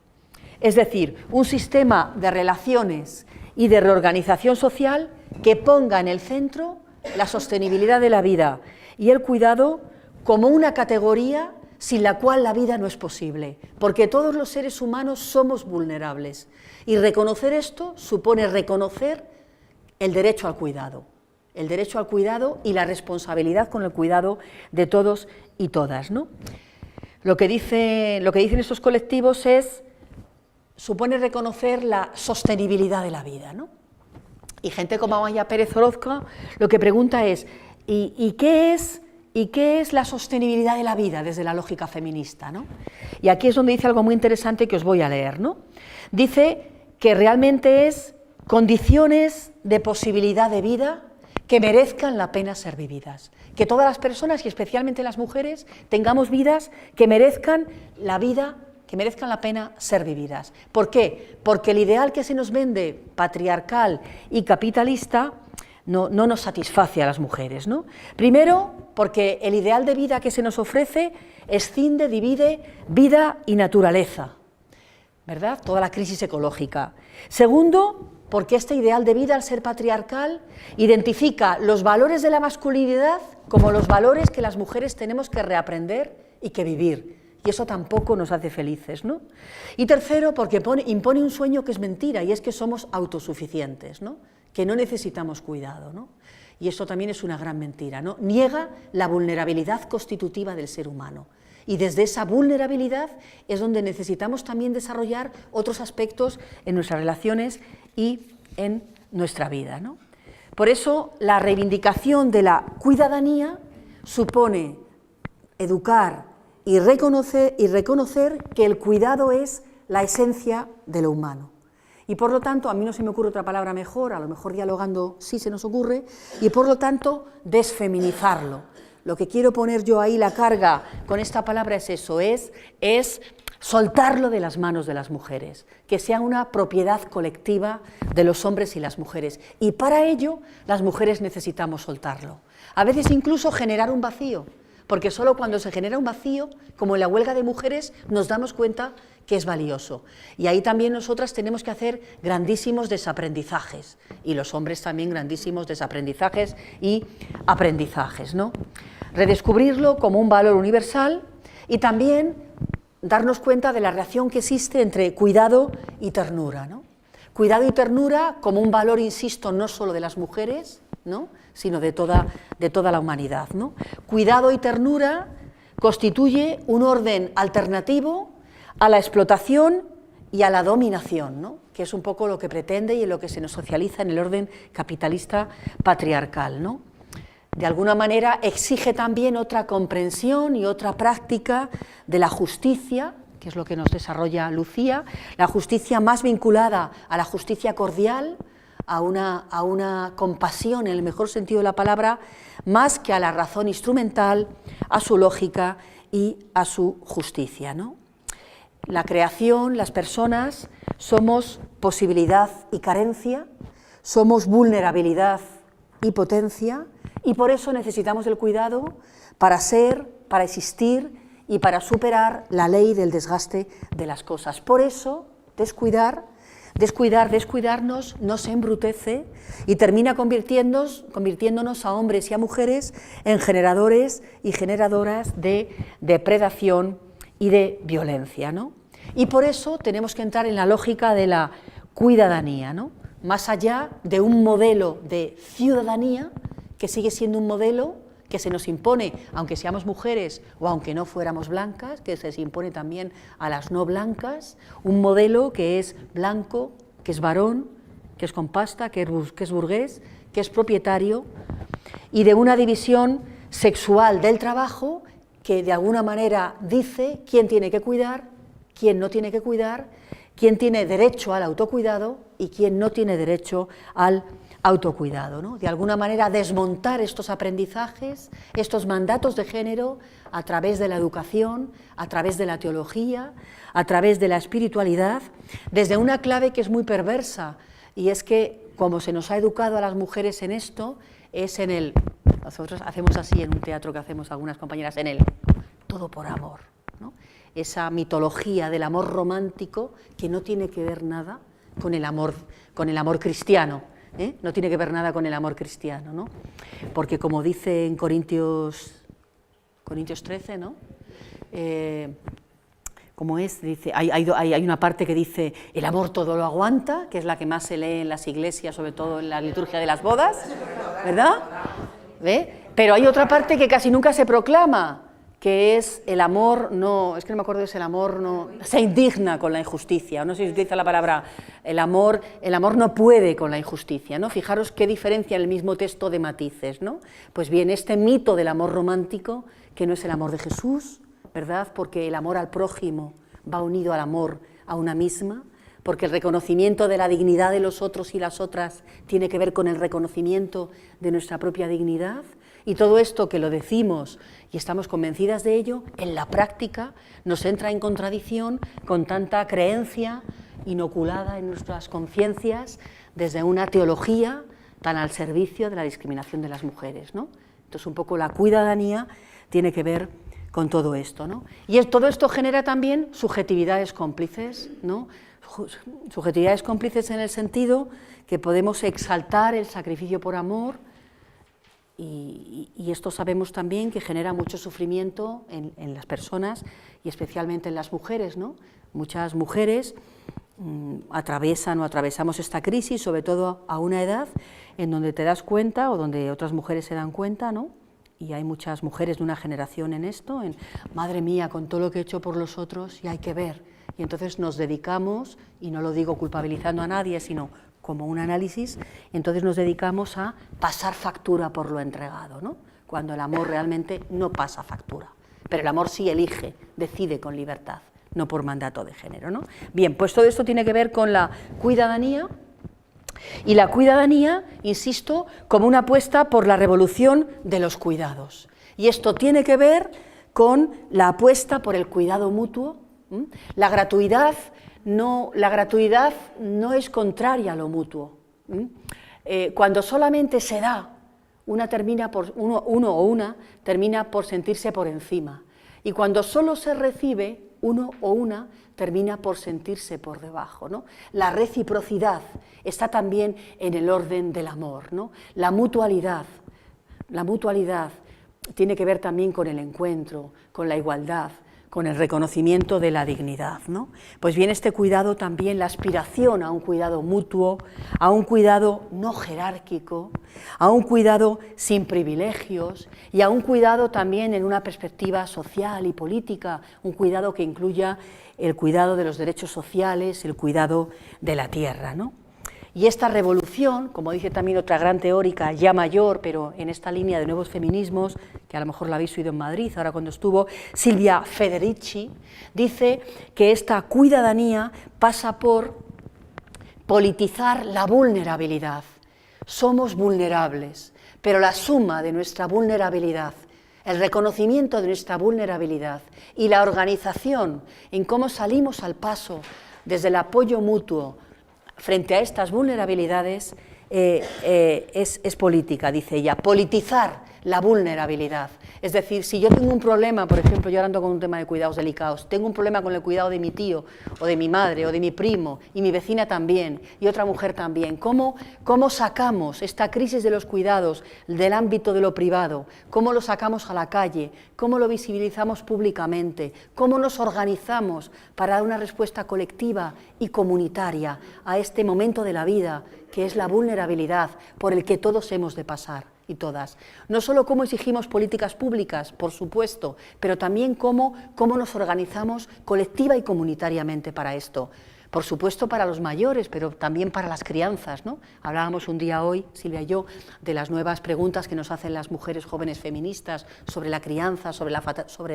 Es decir, un sistema de relaciones y de reorganización social que ponga en el centro la sostenibilidad de la vida y el cuidado como una categoría sin la cual la vida no es posible, porque todos los seres humanos somos vulnerables, y reconocer esto supone reconocer el derecho al cuidado y la responsabilidad con el cuidado de todos y todas, ¿no? Lo que dicen estos colectivos supone reconocer la sostenibilidad de la vida, ¿no? Y gente como Amaya Pérez Orozco lo que pregunta es, ¿y qué es la sostenibilidad de la vida desde la lógica feminista, ¿no? Y aquí es donde dice algo muy interesante que os voy a leer, ¿no? Dice que realmente es condiciones de posibilidad de vida que merezcan la pena ser vividas, que todas las personas y especialmente las mujeres tengamos vidas que merezcan la pena ser vividas. ¿Por qué? Porque el ideal que se nos vende, patriarcal y capitalista, no nos satisface a las mujeres, ¿no? Primero, porque el ideal de vida que se nos ofrece escinde, divide vida y naturaleza, ¿verdad? Toda la crisis ecológica. Segundo, porque este ideal de vida, al ser patriarcal, identifica los valores de la masculinidad como los valores que las mujeres tenemos que reaprender y que vivir. Y eso tampoco nos hace felices, ¿no? Y tercero, porque impone un sueño que es mentira, y es que somos autosuficientes, ¿no? Que no necesitamos cuidado, ¿no? Y esto también es una gran mentira, ¿no? Niega la vulnerabilidad constitutiva del ser humano. Y desde esa vulnerabilidad es donde necesitamos también desarrollar otros aspectos en nuestras relaciones y en nuestra vida, ¿no? Por eso la reivindicación de la cuidadanía supone educar y reconocer que el cuidado es la esencia de lo humano. Y por lo tanto, a mí no se me ocurre otra palabra mejor, a lo mejor dialogando sí se nos ocurre, y por lo tanto desfeminizarlo. Lo que quiero poner yo ahí, la carga con esta palabra es eso, es soltarlo de las manos de las mujeres, que sea una propiedad colectiva de los hombres y las mujeres. Y para ello, las mujeres necesitamos soltarlo. A veces incluso generar un vacío, porque solo cuando se genera un vacío, como en la huelga de mujeres, nos damos cuenta que es valioso. Y ahí también nosotras tenemos que hacer grandísimos desaprendizajes, y los hombres también grandísimos desaprendizajes y aprendizajes, ¿no? Redescubrirlo como un valor universal y también darnos cuenta de la relación que existe entre cuidado y ternura, ¿no? Cuidado y ternura como un valor, insisto, no solo de las mujeres, ¿no?, sino de toda la humanidad, ¿no? Cuidado y ternura constituye un orden alternativo a la explotación y a la dominación, ¿no?, que es un poco lo que pretende y en lo que se nos socializa en el orden capitalista patriarcal, ¿no? De alguna manera exige también otra comprensión y otra práctica de la justicia, que es lo que nos desarrolla Lucía, la justicia más vinculada a la justicia cordial, a una compasión en el mejor sentido de la palabra, más que a la razón instrumental, a su lógica y a su justicia, ¿no? La creación, las personas, somos posibilidad y carencia, somos vulnerabilidad y potencia, y por eso necesitamos el cuidado para ser, para existir y para superar la ley del desgaste de las cosas. Por eso, descuidar Descuidarnos nos embrutece y termina convirtiéndonos a hombres y a mujeres en generadores y generadoras de depredación y de violencia, ¿no? Y por eso tenemos que entrar en la lógica de la cuidadanía, ¿no? Más allá de un modelo de ciudadanía que sigue siendo un modelo que se nos impone, aunque seamos mujeres o aunque no fuéramos blancas, que se impone también a las no blancas, un modelo que es blanco, que es varón, que es con pasta, que es burgués, que es propietario, y de una división sexual del trabajo que de alguna manera dice quién tiene que cuidar, quién no tiene que cuidar, quién tiene derecho al autocuidado y quién no tiene derecho al autocuidado, ¿no? De alguna manera desmontar estos aprendizajes, estos mandatos de género a través de la educación, a través de la teología, a través de la espiritualidad, desde una clave que es muy perversa, y es que como se nos ha educado a las mujeres en esto, es en el, nosotros hacemos así en un teatro que hacemos algunas compañeras, en el todo por amor, ¿no? Esa mitología del amor romántico que no tiene que ver nada con el amor cristiano, ¿eh? No tiene que ver nada con el amor cristiano, ¿no? Porque como dice en Corintios 13, ¿no? ¿Cómo es? Dice, hay una parte que dice, el amor todo lo aguanta, que es la que más se lee en las iglesias, sobre todo en la liturgia de las bodas, ¿verdad? ¿Ve? Pero hay otra parte que casi nunca se proclama, que es el amor no, es que no me acuerdo, es el amor no, se indigna con la injusticia, no sé si utiliza la palabra, el amor no puede con la injusticia, ¿no? Fijaros qué diferencia en el mismo texto de matices, ¿no? Pues bien, este mito del amor romántico, que no es el amor de Jesús, ¿verdad? Porque el amor al prójimo va unido al amor a una misma, porque el reconocimiento de la dignidad de los otros y las otras tiene que ver con el reconocimiento de nuestra propia dignidad. Y todo esto que lo decimos y estamos convencidas de ello, en la práctica nos entra en contradicción con tanta creencia inoculada en nuestras conciencias desde una teología tan al servicio de la discriminación de las mujeres, ¿no? Entonces un poco la cuidadanía tiene que ver con todo esto, ¿no? Y todo esto genera también subjetividades cómplices, ¿no? Subjetividades cómplices en el sentido que podemos exaltar el sacrificio por amor, y esto sabemos también que genera mucho sufrimiento en las personas y especialmente en las mujeres, ¿no? Muchas mujeres atraviesan o atravesamos esta crisis, sobre todo a una edad en donde te das cuenta o donde otras mujeres se dan cuenta, ¿no? Y hay muchas mujeres de una generación en esto, en madre mía, con todo lo que he hecho por los otros y hay que ver. Y entonces nos dedicamos, y no lo digo culpabilizando a nadie, sino como un análisis, entonces nos dedicamos a pasar factura por lo entregado, ¿no? Cuando el amor realmente no pasa factura, pero el amor sí elige, decide con libertad, no por mandato de género, ¿no? Bien, pues todo esto tiene que ver con la cuidadanía, y la cuidadanía, insisto, como una apuesta por la revolución de los cuidados. Y esto tiene que ver con la apuesta por el cuidado mutuo. La gratuidad no es contraria a lo mutuo. Cuando solamente se da, uno o una termina por sentirse por encima. Y cuando solo se recibe, uno o una termina por sentirse por debajo, ¿no? La reciprocidad está también en el orden del amor, ¿no? La mutualidad tiene que ver también con el encuentro, con la igualdad, con el reconocimiento de la dignidad, ¿no? Pues bien, este cuidado también, la aspiración a un cuidado mutuo, a un cuidado no jerárquico, a un cuidado sin privilegios y a un cuidado también en una perspectiva social y política, un cuidado que incluya el cuidado de los derechos sociales, el cuidado de la tierra, ¿no? Y esta revolución, como dice también otra gran teórica, ya mayor, pero en esta línea de nuevos feminismos, que a lo mejor la habéis oído en Madrid, ahora cuando estuvo, Silvia Federici, dice que esta cuidadanía pasa por politizar la vulnerabilidad. Somos vulnerables, pero la suma de nuestra vulnerabilidad, el reconocimiento de nuestra vulnerabilidad y la organización en cómo salimos al paso desde el apoyo mutuo frente a estas vulnerabilidades es política, dice ella. Politizar la vulnerabilidad. Es decir, si yo tengo un problema, por ejemplo, yo ahora ando con un tema de cuidados delicados, tengo un problema con el cuidado de mi tío, o de mi madre, o de mi primo, y mi vecina también, y otra mujer también, ¿cómo sacamos esta crisis de los cuidados del ámbito de lo privado? ¿Cómo lo sacamos a la calle? ¿Cómo lo visibilizamos públicamente? ¿Cómo nos organizamos para dar una respuesta colectiva y comunitaria a este momento de la vida, que es la vulnerabilidad por el que todos hemos de pasar y todas? No solo cómo exigimos políticas públicas, por supuesto, pero también cómo nos organizamos colectiva y comunitariamente para esto. Por supuesto para los mayores, pero también para las crianzas, ¿no? Hablábamos un día hoy, Silvia y yo, de las nuevas preguntas que nos hacen las mujeres jóvenes feministas sobre la crianza, sobre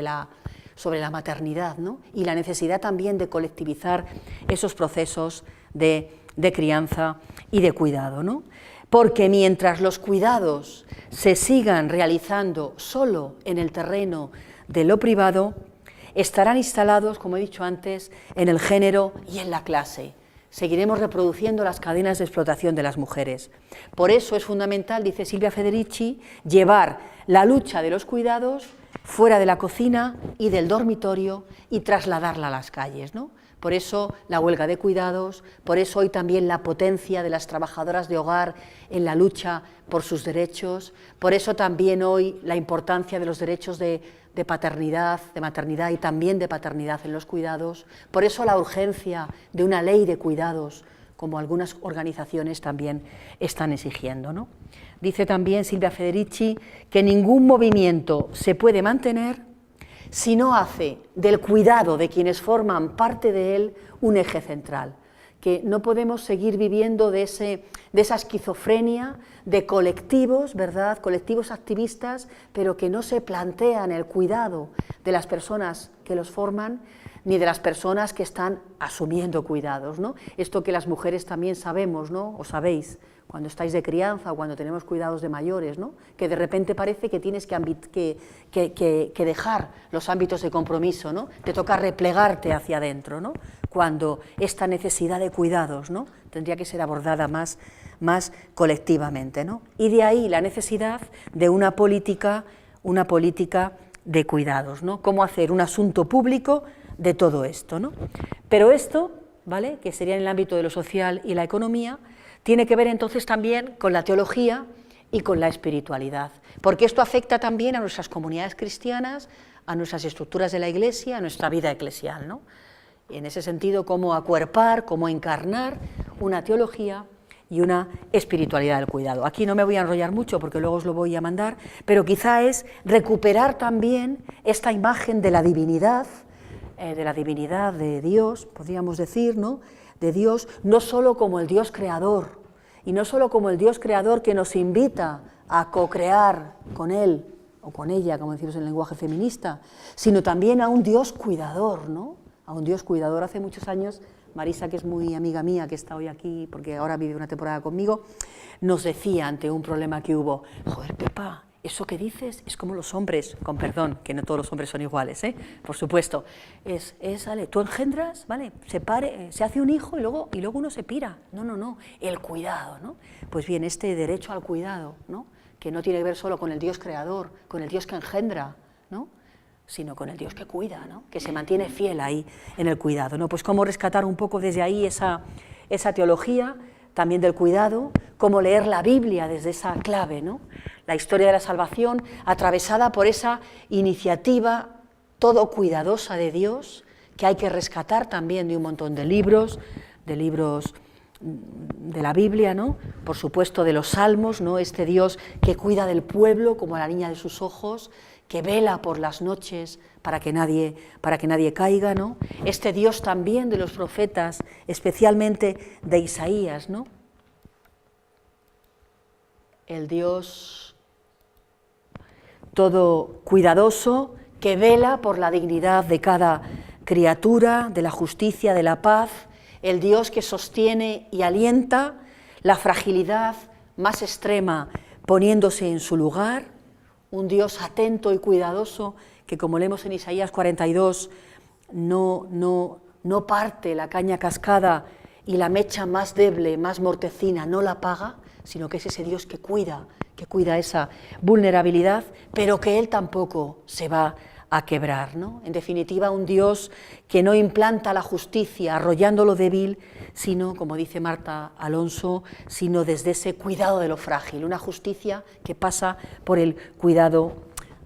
la maternidad, ¿no? Y la necesidad también de colectivizar esos procesos de crianza y de cuidado, ¿no? Porque mientras los cuidados se sigan realizando solo en el terreno de lo privado, estarán instalados, como he dicho antes, en el género y en la clase. Seguiremos reproduciendo las cadenas de explotación de las mujeres. Por eso es fundamental, dice Silvia Federici, llevar la lucha de los cuidados fuera de la cocina y del dormitorio y trasladarla a las calles, ¿no? Por eso la huelga de cuidados, por eso hoy también la potencia de las trabajadoras de hogar en la lucha por sus derechos, por eso también hoy la importancia de los derechos de paternidad, de maternidad y también de paternidad en los cuidados, por eso la urgencia de una ley de cuidados, como algunas organizaciones también están exigiendo, ¿no? Dice también Silvia Federici que ningún movimiento se puede mantener si no hace del cuidado de quienes forman parte de él un eje central, que no podemos seguir viviendo de esa esquizofrenia de colectivos, ¿verdad?, colectivos activistas, pero que no se plantean el cuidado de las personas que los forman, ni de las personas que están asumiendo cuidados, ¿no? Esto que las mujeres también sabemos, ¿no?, o sabéis, cuando estáis de crianza o cuando tenemos cuidados de mayores, ¿no?, que de repente parece que tienes que dejar los ámbitos de compromiso, ¿no?, te toca replegarte hacia adentro, ¿no?, cuando esta necesidad de cuidados, ¿no?, tendría que ser abordada más colectivamente, ¿no? Y de ahí la necesidad de una política de cuidados, ¿no?, cómo hacer un asunto público de todo esto, ¿no? Pero esto, ¿vale?, que sería en el ámbito de lo social y la economía, tiene que ver entonces también con la teología y con la espiritualidad, porque esto afecta también a nuestras comunidades cristianas, a nuestras estructuras de la Iglesia, a nuestra vida eclesial, ¿no? Y en ese sentido, cómo acuerpar, cómo encarnar una teología y una espiritualidad del cuidado. Aquí no me voy a enrollar mucho porque luego os lo voy a mandar, pero quizá es recuperar también esta imagen de la divinidad de Dios, podríamos decir, ¿no?, de Dios, no solo como el Dios creador, y no solo como el Dios creador que nos invita a co-crear con Él, o con ella, como decimos en el lenguaje feminista, sino también a un Dios cuidador, ¿no?, a un Dios cuidador. Hace muchos años, Marisa, que es muy amiga mía, que está hoy aquí, porque ahora vive una temporada conmigo, nos decía ante un problema que hubo: joder, Pepa, eso que dices es como los hombres, con perdón, que no todos los hombres son iguales, por supuesto, vale, tú engendras, vale, se hace un hijo y luego uno se pira. No, el cuidado, ¿no? Pues bien, este derecho al cuidado, ¿no?, que no tiene que ver solo con el Dios creador, con el Dios que engendra, ¿no?, sino con el Dios que cuida, ¿no?, que se mantiene fiel ahí en el cuidado, ¿no? Pues cómo rescatar un poco desde ahí esa teología también del cuidado, cómo leer la Biblia desde esa clave, ¿no?, la historia de la salvación atravesada por esa iniciativa todo cuidadosa de Dios, que hay que rescatar también de un montón de libros de la Biblia, ¿no?, por supuesto de los Salmos, ¿no?, este Dios que cuida del pueblo como a la niña de sus ojos, que vela por las noches para que nadie caiga, ¿no?, este Dios también de los profetas, especialmente de Isaías, ¿no?, el Dios todo cuidadoso, que vela por la dignidad de cada criatura, de la justicia, de la paz, el Dios que sostiene y alienta la fragilidad más extrema poniéndose en su lugar, un Dios atento y cuidadoso que, como leemos en Isaías 42, no parte la caña cascada y la mecha más débil, más mortecina, no la apaga, sino que es ese Dios que cuida que cuida esa vulnerabilidad, pero que Él tampoco se va a quebrar, ¿no? En definitiva, un Dios que no implanta la justicia arrollando lo débil, sino, como dice Marta Alonso, sino desde ese cuidado de lo frágil, una justicia que pasa por el cuidado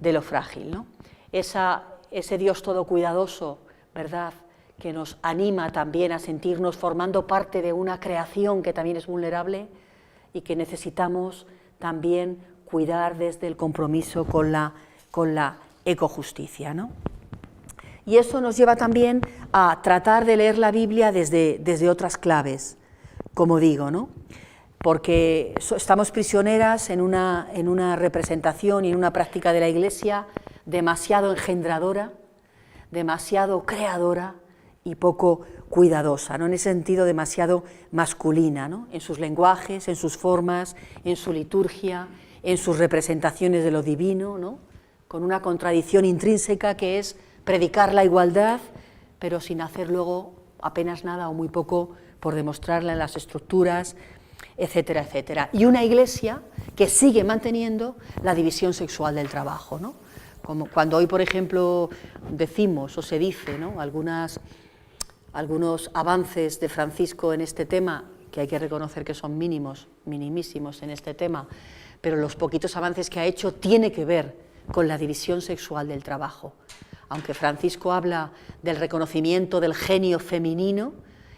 de lo frágil, ¿no? Ese Dios todo cuidadoso, ¿verdad?, que nos anima también a sentirnos formando parte de una creación que también es vulnerable y que necesitamos también cuidar desde el compromiso con la ecojusticia, ¿no? Y eso nos lleva también a tratar de leer la Biblia desde otras claves, como digo, ¿no? Porque estamos prisioneras en una representación y en una práctica de la Iglesia demasiado engendradora, demasiado creadora y poco cuidadosa, ¿no? En ese sentido demasiado masculina, ¿no? En sus lenguajes, en sus formas, en su liturgia, en sus representaciones de lo divino, ¿no? Con una contradicción intrínseca que es predicar la igualdad, pero sin hacer luego apenas nada o muy poco por demostrarla en las estructuras, etcétera, etcétera. Y una Iglesia que sigue manteniendo la división sexual del trabajo, ¿no? Como cuando hoy, por ejemplo, decimos o se dice, ¿no?, algunos avances de Francisco en este tema, que hay que reconocer que son minimísimos en este tema, pero los poquitos avances que ha hecho tiene que ver con la división sexual del trabajo. Aunque Francisco habla del reconocimiento del genio femenino,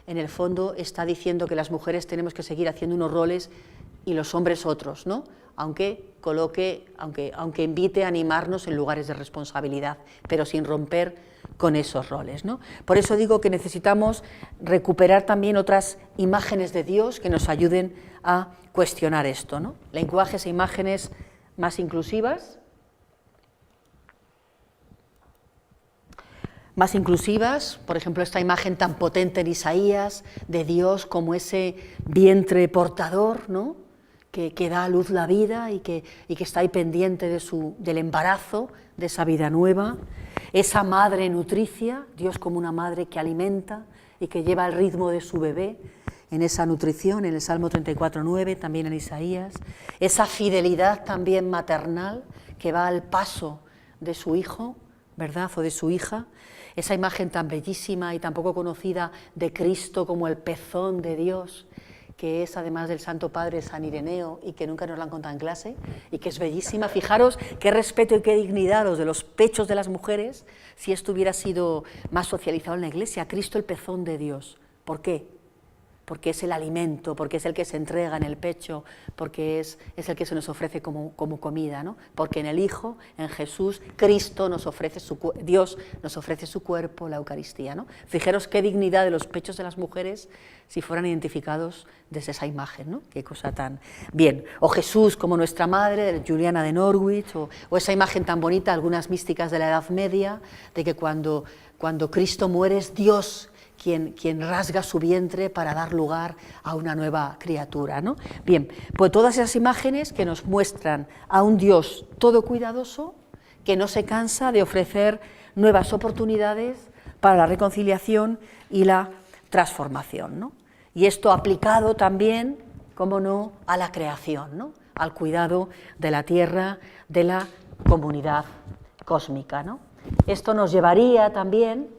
en el fondo está diciendo que las mujeres tenemos que seguir haciendo unos roles y los hombres otros, ¿no? Aunque invite a animarnos en lugares de responsabilidad, pero sin romper con esos roles, ¿no? Por eso digo que necesitamos recuperar también otras imágenes de Dios que nos ayuden a cuestionar esto, ¿no? Lenguajes e imágenes más inclusivas, por ejemplo, esta imagen tan potente en Isaías de Dios como ese vientre portador, ¿no?, que da a luz la vida y que está ahí pendiente del embarazo, de esa vida nueva, esa madre nutricia, Dios como una madre que alimenta y que lleva el ritmo de su bebé en esa nutrición, en el Salmo 34:9, también en Isaías, esa fidelidad también maternal que va al paso de su hijo, ¿verdad?, o de su hija, esa imagen tan bellísima y tan poco conocida de Cristo como el pezón de Dios, que es además del Santo Padre San Ireneo y que nunca nos la han contado en clase y que es bellísima. Fijaros qué respeto y qué dignidad los de los pechos de las mujeres si esto hubiera sido más socializado en la Iglesia. Cristo el pezón de Dios. ¿Por qué? Porque es el alimento, porque es el que se entrega en el pecho, porque es el que se nos ofrece como comida, ¿no? Porque en el Hijo, en Jesús, Cristo nos ofrece Dios nos ofrece su cuerpo, la Eucaristía, ¿no? Fijaros qué dignidad de los pechos de las mujeres si fueran identificados desde esa imagen, ¿no? Qué cosa tan bien. O Jesús como nuestra madre, Juliana de Norwich, o esa imagen tan bonita, algunas místicas de la Edad Media, de que cuando Cristo muere es Dios quien rasga su vientre para dar lugar a una nueva criatura, ¿no? Bien, pues todas esas imágenes que nos muestran a un Dios todo cuidadoso, que no se cansa de ofrecer nuevas oportunidades para la reconciliación y la transformación, ¿no? Y esto aplicado también, cómo no, a la creación, ¿no?, al cuidado de la tierra, de la comunidad cósmica, ¿no? Esto nos llevaría también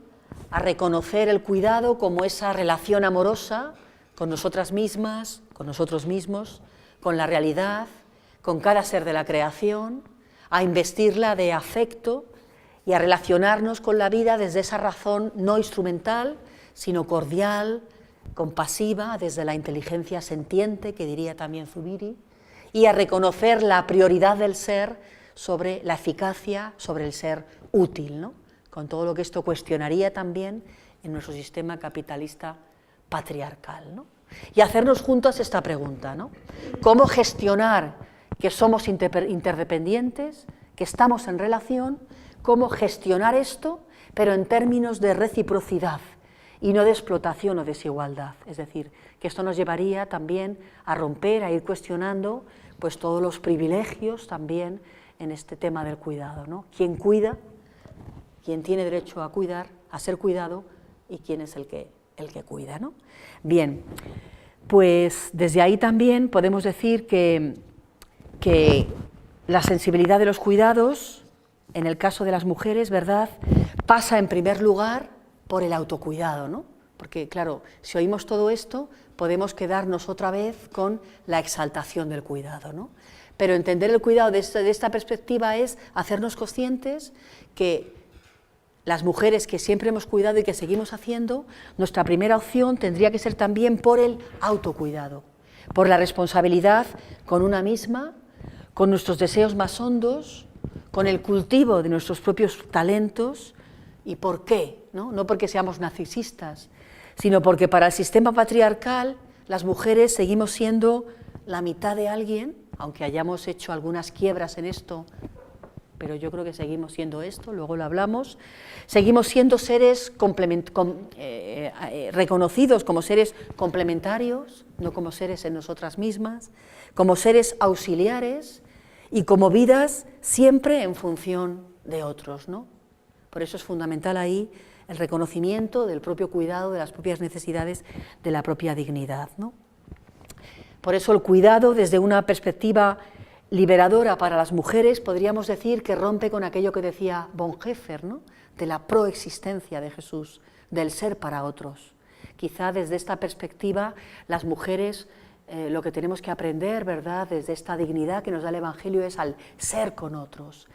a reconocer el cuidado como esa relación amorosa con nosotras mismas, con nosotros mismos, con la realidad, con cada ser de la creación, a investirla de afecto y a relacionarnos con la vida desde esa razón no instrumental, sino cordial, compasiva, desde la inteligencia sentiente, que diría también Zubiri, y a reconocer la prioridad del ser sobre la eficacia, sobre el ser útil, ¿no?, con todo lo que esto cuestionaría también en nuestro sistema capitalista patriarcal, ¿no? Y hacernos juntos esta pregunta, ¿no? ¿Cómo gestionar que somos interdependientes, que estamos en relación? ¿Cómo gestionar esto, pero en términos de reciprocidad y no de explotación o desigualdad? Es decir, que esto nos llevaría también a romper, a ir cuestionando pues todos los privilegios también en este tema del cuidado, ¿no? ¿Quién cuida? ¿Quién tiene derecho a cuidar, a ser cuidado, y quién es el que cuida, ¿no? Bien, pues desde ahí también podemos decir que que la sensibilidad de los cuidados, en el caso de las mujeres, ¿verdad?, pasa en primer lugar por el autocuidado, ¿no? Porque, claro, si oímos todo esto, podemos quedarnos otra vez con la exaltación del cuidado, ¿no? Pero entender el cuidado de esta perspectiva es hacernos conscientes que las mujeres que siempre hemos cuidado y que seguimos haciendo, nuestra primera opción tendría que ser también por el autocuidado, por la responsabilidad con una misma, con nuestros deseos más hondos, con el cultivo de nuestros propios talentos. ¿Y por qué? No porque seamos narcisistas, sino porque para el sistema patriarcal las mujeres seguimos siendo la mitad de alguien, aunque hayamos hecho algunas quiebras en esto, pero yo creo que seguimos siendo esto, luego lo hablamos, seguimos siendo seres reconocidos como seres complementarios, no como seres en nosotras mismas, como seres auxiliares y como vidas siempre en función de otros, ¿no? Por eso es fundamental ahí el reconocimiento del propio cuidado, de las propias necesidades, de la propia dignidad, ¿no? Por eso el cuidado, desde una perspectiva liberadora para las mujeres, podríamos decir que rompe con aquello que decía Bonhoeffer, ¿no?, de la proexistencia de Jesús, del ser para otros. Quizá desde esta perspectiva las mujeres lo que tenemos que aprender, ¿verdad?, desde esta dignidad que nos da el Evangelio es al ser con otros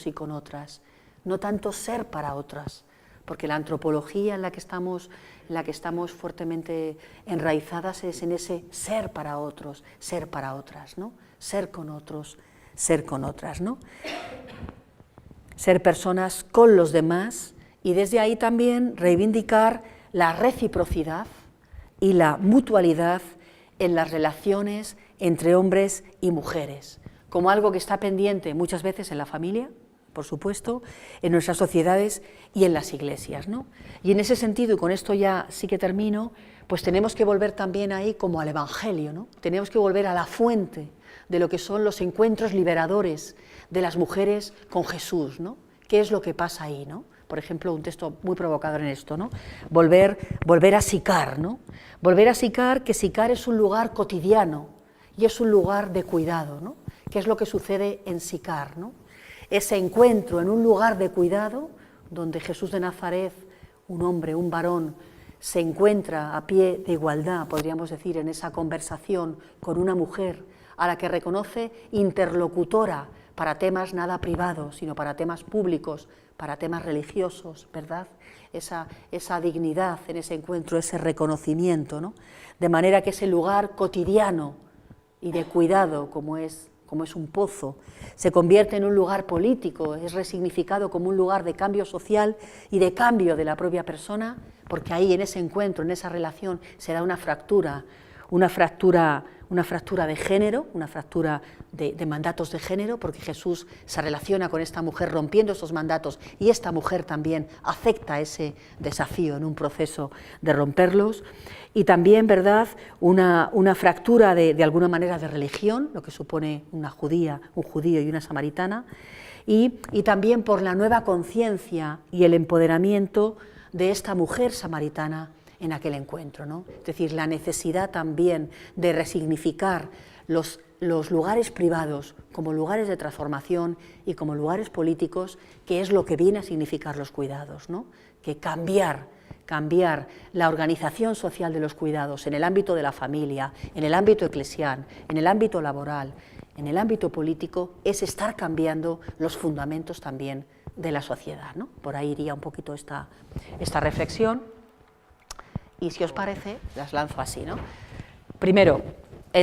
y con otras, no tanto ser para otras, porque la antropología en la que estamos fuertemente enraizadas es en ese ser para otros, ser para otras, ¿no? Ser con otros, ser con otras, ¿no? Ser personas con los demás y desde ahí también reivindicar la reciprocidad y la mutualidad en las relaciones entre hombres y mujeres, como algo que está pendiente muchas veces en la familia, por supuesto, en nuestras sociedades y en las iglesias, ¿no? Y en ese sentido, y con esto ya sí que termino, pues tenemos que volver también ahí como al Evangelio, ¿no? Tenemos que volver a la fuente de lo que son los encuentros liberadores de las mujeres con Jesús, ¿no? ¿Qué es lo que pasa ahí, no? Por ejemplo, un texto muy provocador en esto, ¿no? Volver a Sicar, ¿no? Volver a Sicar, que Sicar es un lugar cotidiano y es un lugar de cuidado, ¿no? ¿Qué es lo que sucede en Sicar, ¿no? Ese encuentro en un lugar de cuidado, donde Jesús de Nazaret, un hombre, un varón, se encuentra a pie de igualdad, podríamos decir, en esa conversación con una mujer a la que reconoce interlocutora para temas nada privados, sino para temas públicos, para temas religiosos, ¿verdad? Esa dignidad en ese encuentro, ese reconocimiento, ¿no? De manera que ese lugar cotidiano y de cuidado, como es un pozo, se convierte en un lugar político, es resignificado como un lugar de cambio social y de cambio de la propia persona, porque ahí en ese encuentro, en esa relación, se da una fractura de género, una fractura de mandatos de género, porque Jesús se relaciona con esta mujer rompiendo esos mandatos y esta mujer también acepta ese desafío en un proceso de romperlos. Y también, ¿verdad?, una fractura de alguna manera de religión, lo que supone un judío y una samaritana, y también por la nueva conciencia y el empoderamiento de esta mujer samaritana en aquel encuentro, ¿no? Es decir, la necesidad también de resignificar los lugares privados como lugares de transformación y como lugares políticos, que es lo que viene a significar los cuidados, ¿no? Que cambiar la organización social de los cuidados en el ámbito de la familia, en el ámbito eclesial, en el ámbito laboral, en el ámbito político, es estar cambiando los fundamentos también de la sociedad, ¿no? Por ahí iría un poquito esta reflexión. Y si os parece, las lanzo así, ¿no? Primero,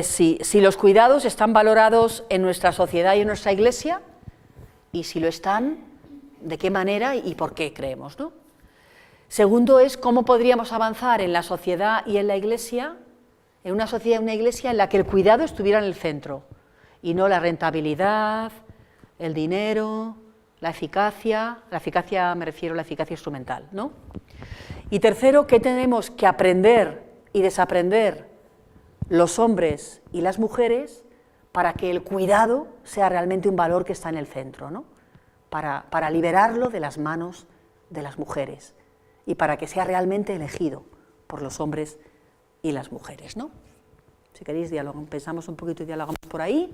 si los cuidados están valorados en nuestra sociedad y en nuestra iglesia, y si lo están, de qué manera y por qué creemos, ¿no? Segundo es cómo podríamos avanzar en la sociedad y en la iglesia, en una sociedad y una iglesia en la que el cuidado estuviera en el centro, y no la rentabilidad, el dinero, la eficacia me refiero a la eficacia instrumental, ¿no? Y tercero, ¿qué tenemos que aprender y desaprender los hombres y las mujeres para que el cuidado sea realmente un valor que está en el centro, ¿no? Para liberarlo de las manos de las mujeres y para que sea realmente elegido por los hombres y las mujeres, ¿no? Si queréis, pensamos un poquito y dialogamos por ahí,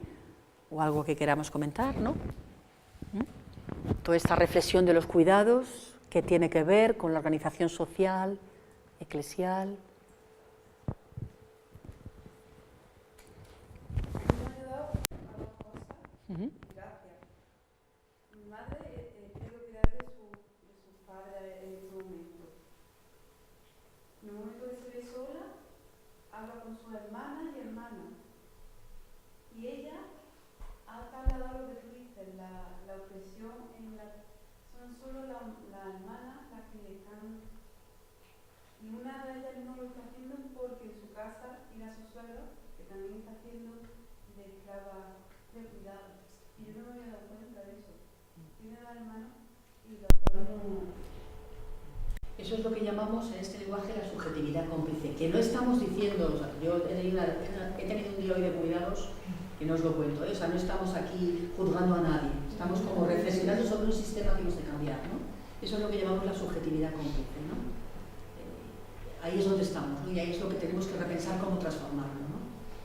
o algo que queramos comentar, ¿no? Toda esta reflexión de los cuidados que tiene que ver con la organización social, eclesial.
Gracias. Mi madre quiere cuidar de su padre en este momento. En el momento que se ve sola, habla con sus hermanas y hermanos. Y ella ha trasladado lo que tú dices, la opresión en la... Son solo las hermanas las que están... Y una de ellas no lo está haciendo porque en su casa tiene a su suegro, que también está haciendo de esclava de cuidado. Y yo no me había dado cuenta de eso. Tiene dos hermanos y los dos...
Eso es lo que llamamos en este lenguaje la subjetividad cómplice, que no estamos diciendo, o sea, yo he tenido un día hoy de cuidados que no os lo cuento, o sea, no estamos aquí juzgando a nadie, estamos como reflexionando sobre un sistema que hemos de cambiar, ¿no? Eso es lo que llamamos la subjetividad cómplice, ¿no? Ahí es donde estamos, ¿no? Y ahí es lo que tenemos que repensar cómo transformarlo, ¿no?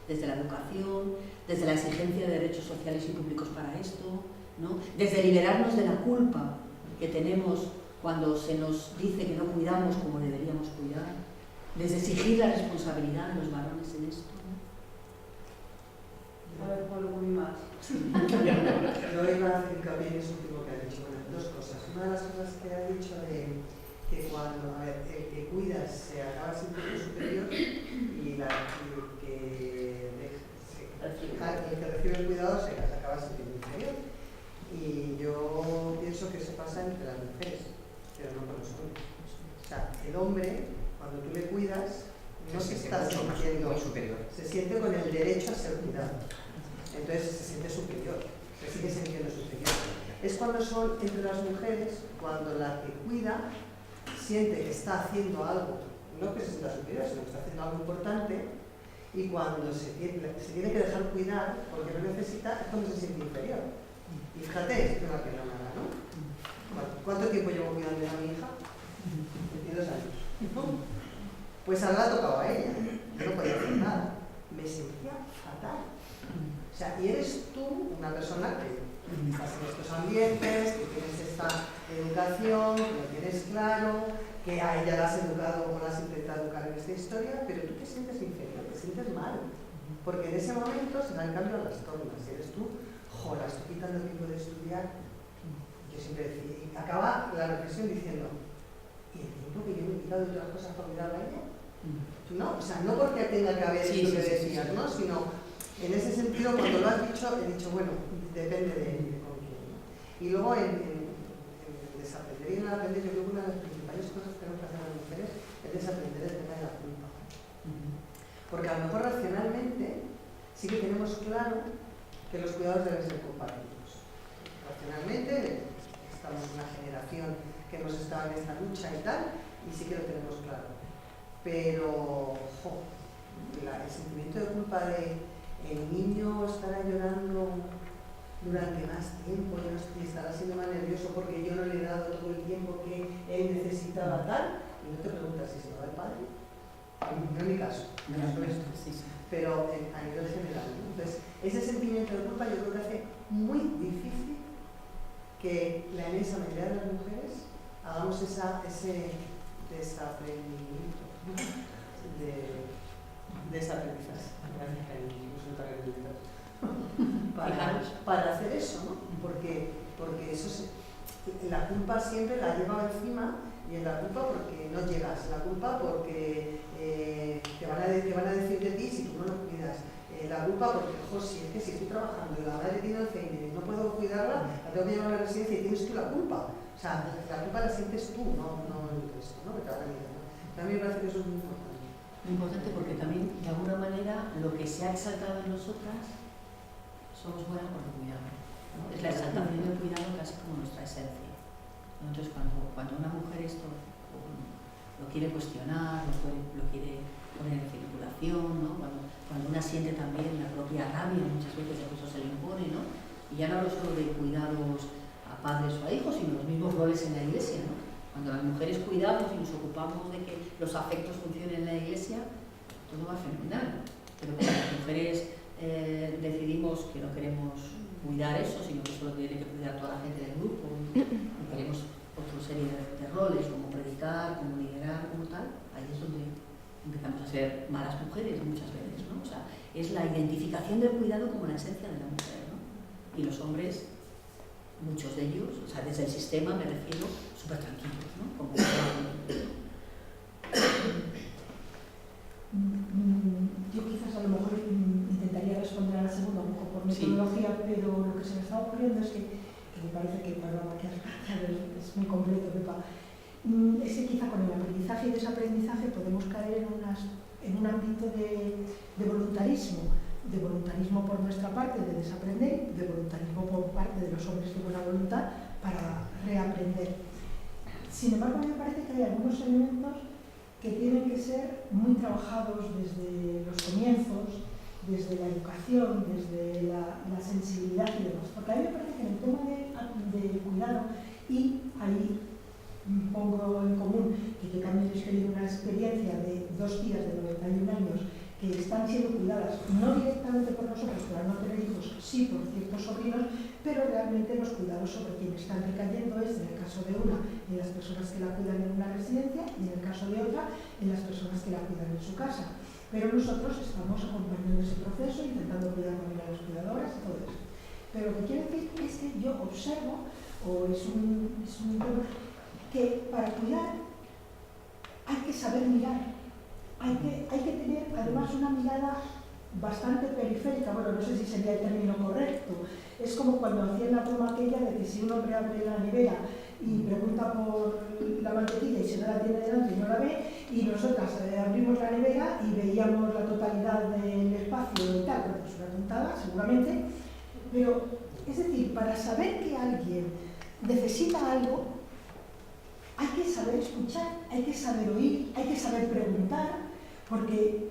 Desde la educación, desde la exigencia de derechos sociales y públicos para esto, ¿no? Desde liberarnos de la culpa que tenemos cuando se nos dice que no cuidamos como deberíamos cuidar, desde exigir la responsabilidad de los varones en esto, ¿no?
A ver, Pablo, muy más.
Yo iba a hacer hincapié en eso último que ha dicho. Bueno, dos cosas. Una de las cosas que ha dicho de que cuando el que cuidas se acaba sintiendo superior y el que recibe el cuidado se acaba sintiendo inferior. Y yo pienso que eso pasa entre las mujeres, pero no con los hombres. O sea, el hombre, cuando tú le cuidas, no se está sintiendo superior. Se siente con el derecho a ser cuidado. Entonces se siente superior, se sigue sintiendo superior. Es cuando son entre las mujeres, cuando la que cuida siente que está haciendo algo, no que se sienta superior, sino que está haciendo algo importante, y cuando se tiene que dejar cuidar porque no necesita, es cuando se siente inferior. Y fíjate, esto es la que no nada, ¿no? Bueno, ¿cuánto tiempo llevo cuidando a mi hija? 22 años. Pues ahora la tocaba a ella, yo no podía hacer nada. Me sentía fatal. O sea, y eres tú una persona que estás en estos ambientes, que tienes esta educación, que lo tienes claro, que a ella la has educado o la has intentado educar en esta historia, pero tú te sientes inferior, te sientes mal. Porque en ese momento se dan cambio a las tornas. Y eres tú, joder, estoy quitando el tiempo de estudiar. Yo siempre decía, y acaba la reflexión diciendo, ¿y el tiempo que yo me he quitado de otras cosas para cuidar a ella? No, o sea, no porque tenga que haber eso que decías, ¿no? Sino en ese sentido, cuando lo has dicho, he dicho, bueno, depende de con quién, ¿no? Y luego en desaprender y en aprender, yo creo que una de las principales cosas que tenemos que hacer las mujeres es desaprender el tema de la culpa. Porque a lo mejor racionalmente sí que tenemos claro que los cuidados deben ser compartidos. Racionalmente estamos en una generación que hemos estado en esta lucha y tal, y sí que lo tenemos claro. Pero, el sentimiento de culpa de el niño estará llorando durante más tiempo y estará siendo más nervioso porque yo no le he dado todo el tiempo que él necesitaba tal, y no te preguntas si se lo da el padre. No en mi caso, pero a nivel general. Entonces, ese sentimiento de culpa yo creo que hace muy difícil que la inmensa mayoría de las mujeres hagamos ese desaprendimiento de esa aprendizaje. Para hacer eso, ¿no? Porque eso la culpa siempre la lleva encima, y en la culpa porque no llegas, la culpa porque te van a decir de ti si tú no lo cuidas, la culpa porque, si es que si estoy trabajando y la madre tiene Alzheimer y no puedo cuidarla, la tengo que llevar a la residencia y tienes tú la culpa. O sea, la culpa la sientes tú, no el resto, ¿no? Que te van a ayudar, ¿no? A mí me parece que eso es muy importante.
Muy importante porque también, de alguna manera, lo que se ha exaltado en nosotras somos buenas porque cuidamos, ¿no? Es la exaltación del cuidado casi como nuestra esencia, ¿no? Entonces, cuando una mujer esto lo quiere cuestionar, lo quiere poner en circulación, ¿no? Cuando una siente también la propia rabia muchas veces de que eso se le impone, ¿no? Y ya no hablo solo de cuidados a padres o a hijos, sino los mismos roles en la iglesia, ¿no? Cuando las mujeres cuidamos y nos ocupamos de que los afectos funcionen en la iglesia, todo va fenomenal. Pero cuando las mujeres decidimos que no queremos cuidar eso, sino que solo tiene que cuidar toda la gente del grupo, y queremos otra serie de roles, como predicar, como liderar, como tal, ahí es donde empezamos a ser malas mujeres muchas veces, ¿no? O sea, es la identificación del cuidado como la esencia de la mujer, ¿no? Y los hombres, muchos de ellos, o sea, desde el sistema me refiero, súper tranquilos, ¿no? Como
yo quizás a lo mejor intentaría responder a la segunda, un poco por metodología, pero lo que se me está ocurriendo es que me parece que el programa que has planteado es muy completo, Pepa. Es que quizá con el aprendizaje y desaprendizaje podemos caer en un ámbito de voluntarismo por nuestra parte de desaprender, de voluntarismo por parte de los hombres de buena voluntad para reaprender. Sin embargo, a mí me parece que hay algunos elementos que tienen que ser muy trabajados desde los comienzos, desde la educación, desde la sensibilidad y demás. Porque a mí me parece que en el tema de cuidado, y ahí pongo en común que yo también he tenido una experiencia de 2 tías de 91 años que están siendo cuidadas, no directamente por nosotros, para no tener hijos, sí por ciertos sobrinos, pero realmente los cuidados sobre quienes están recayendo es, en el caso de una, en las personas que la cuidan en una residencia, y en el caso de otra, en las personas que la cuidan en su casa. Pero nosotros estamos acompañando ese proceso, intentando cuidar también a las cuidadoras y todo eso. Pero lo que quiero decir es que yo observo, o es un tema, que para cuidar hay que saber mirar. Hay que tener además una mirada bastante periférica, bueno, no sé si sería el término correcto. Es como cuando hacían la broma aquella de que si un hombre abre la nevera y pregunta por la mantequilla y si no la tiene delante y no la ve, y nosotras abrimos la nevera y veíamos la totalidad del espacio y tal, bueno, pues una tontada seguramente, pero es decir, para saber que alguien necesita algo, hay que saber escuchar, hay que saber oír, hay que saber preguntar, porque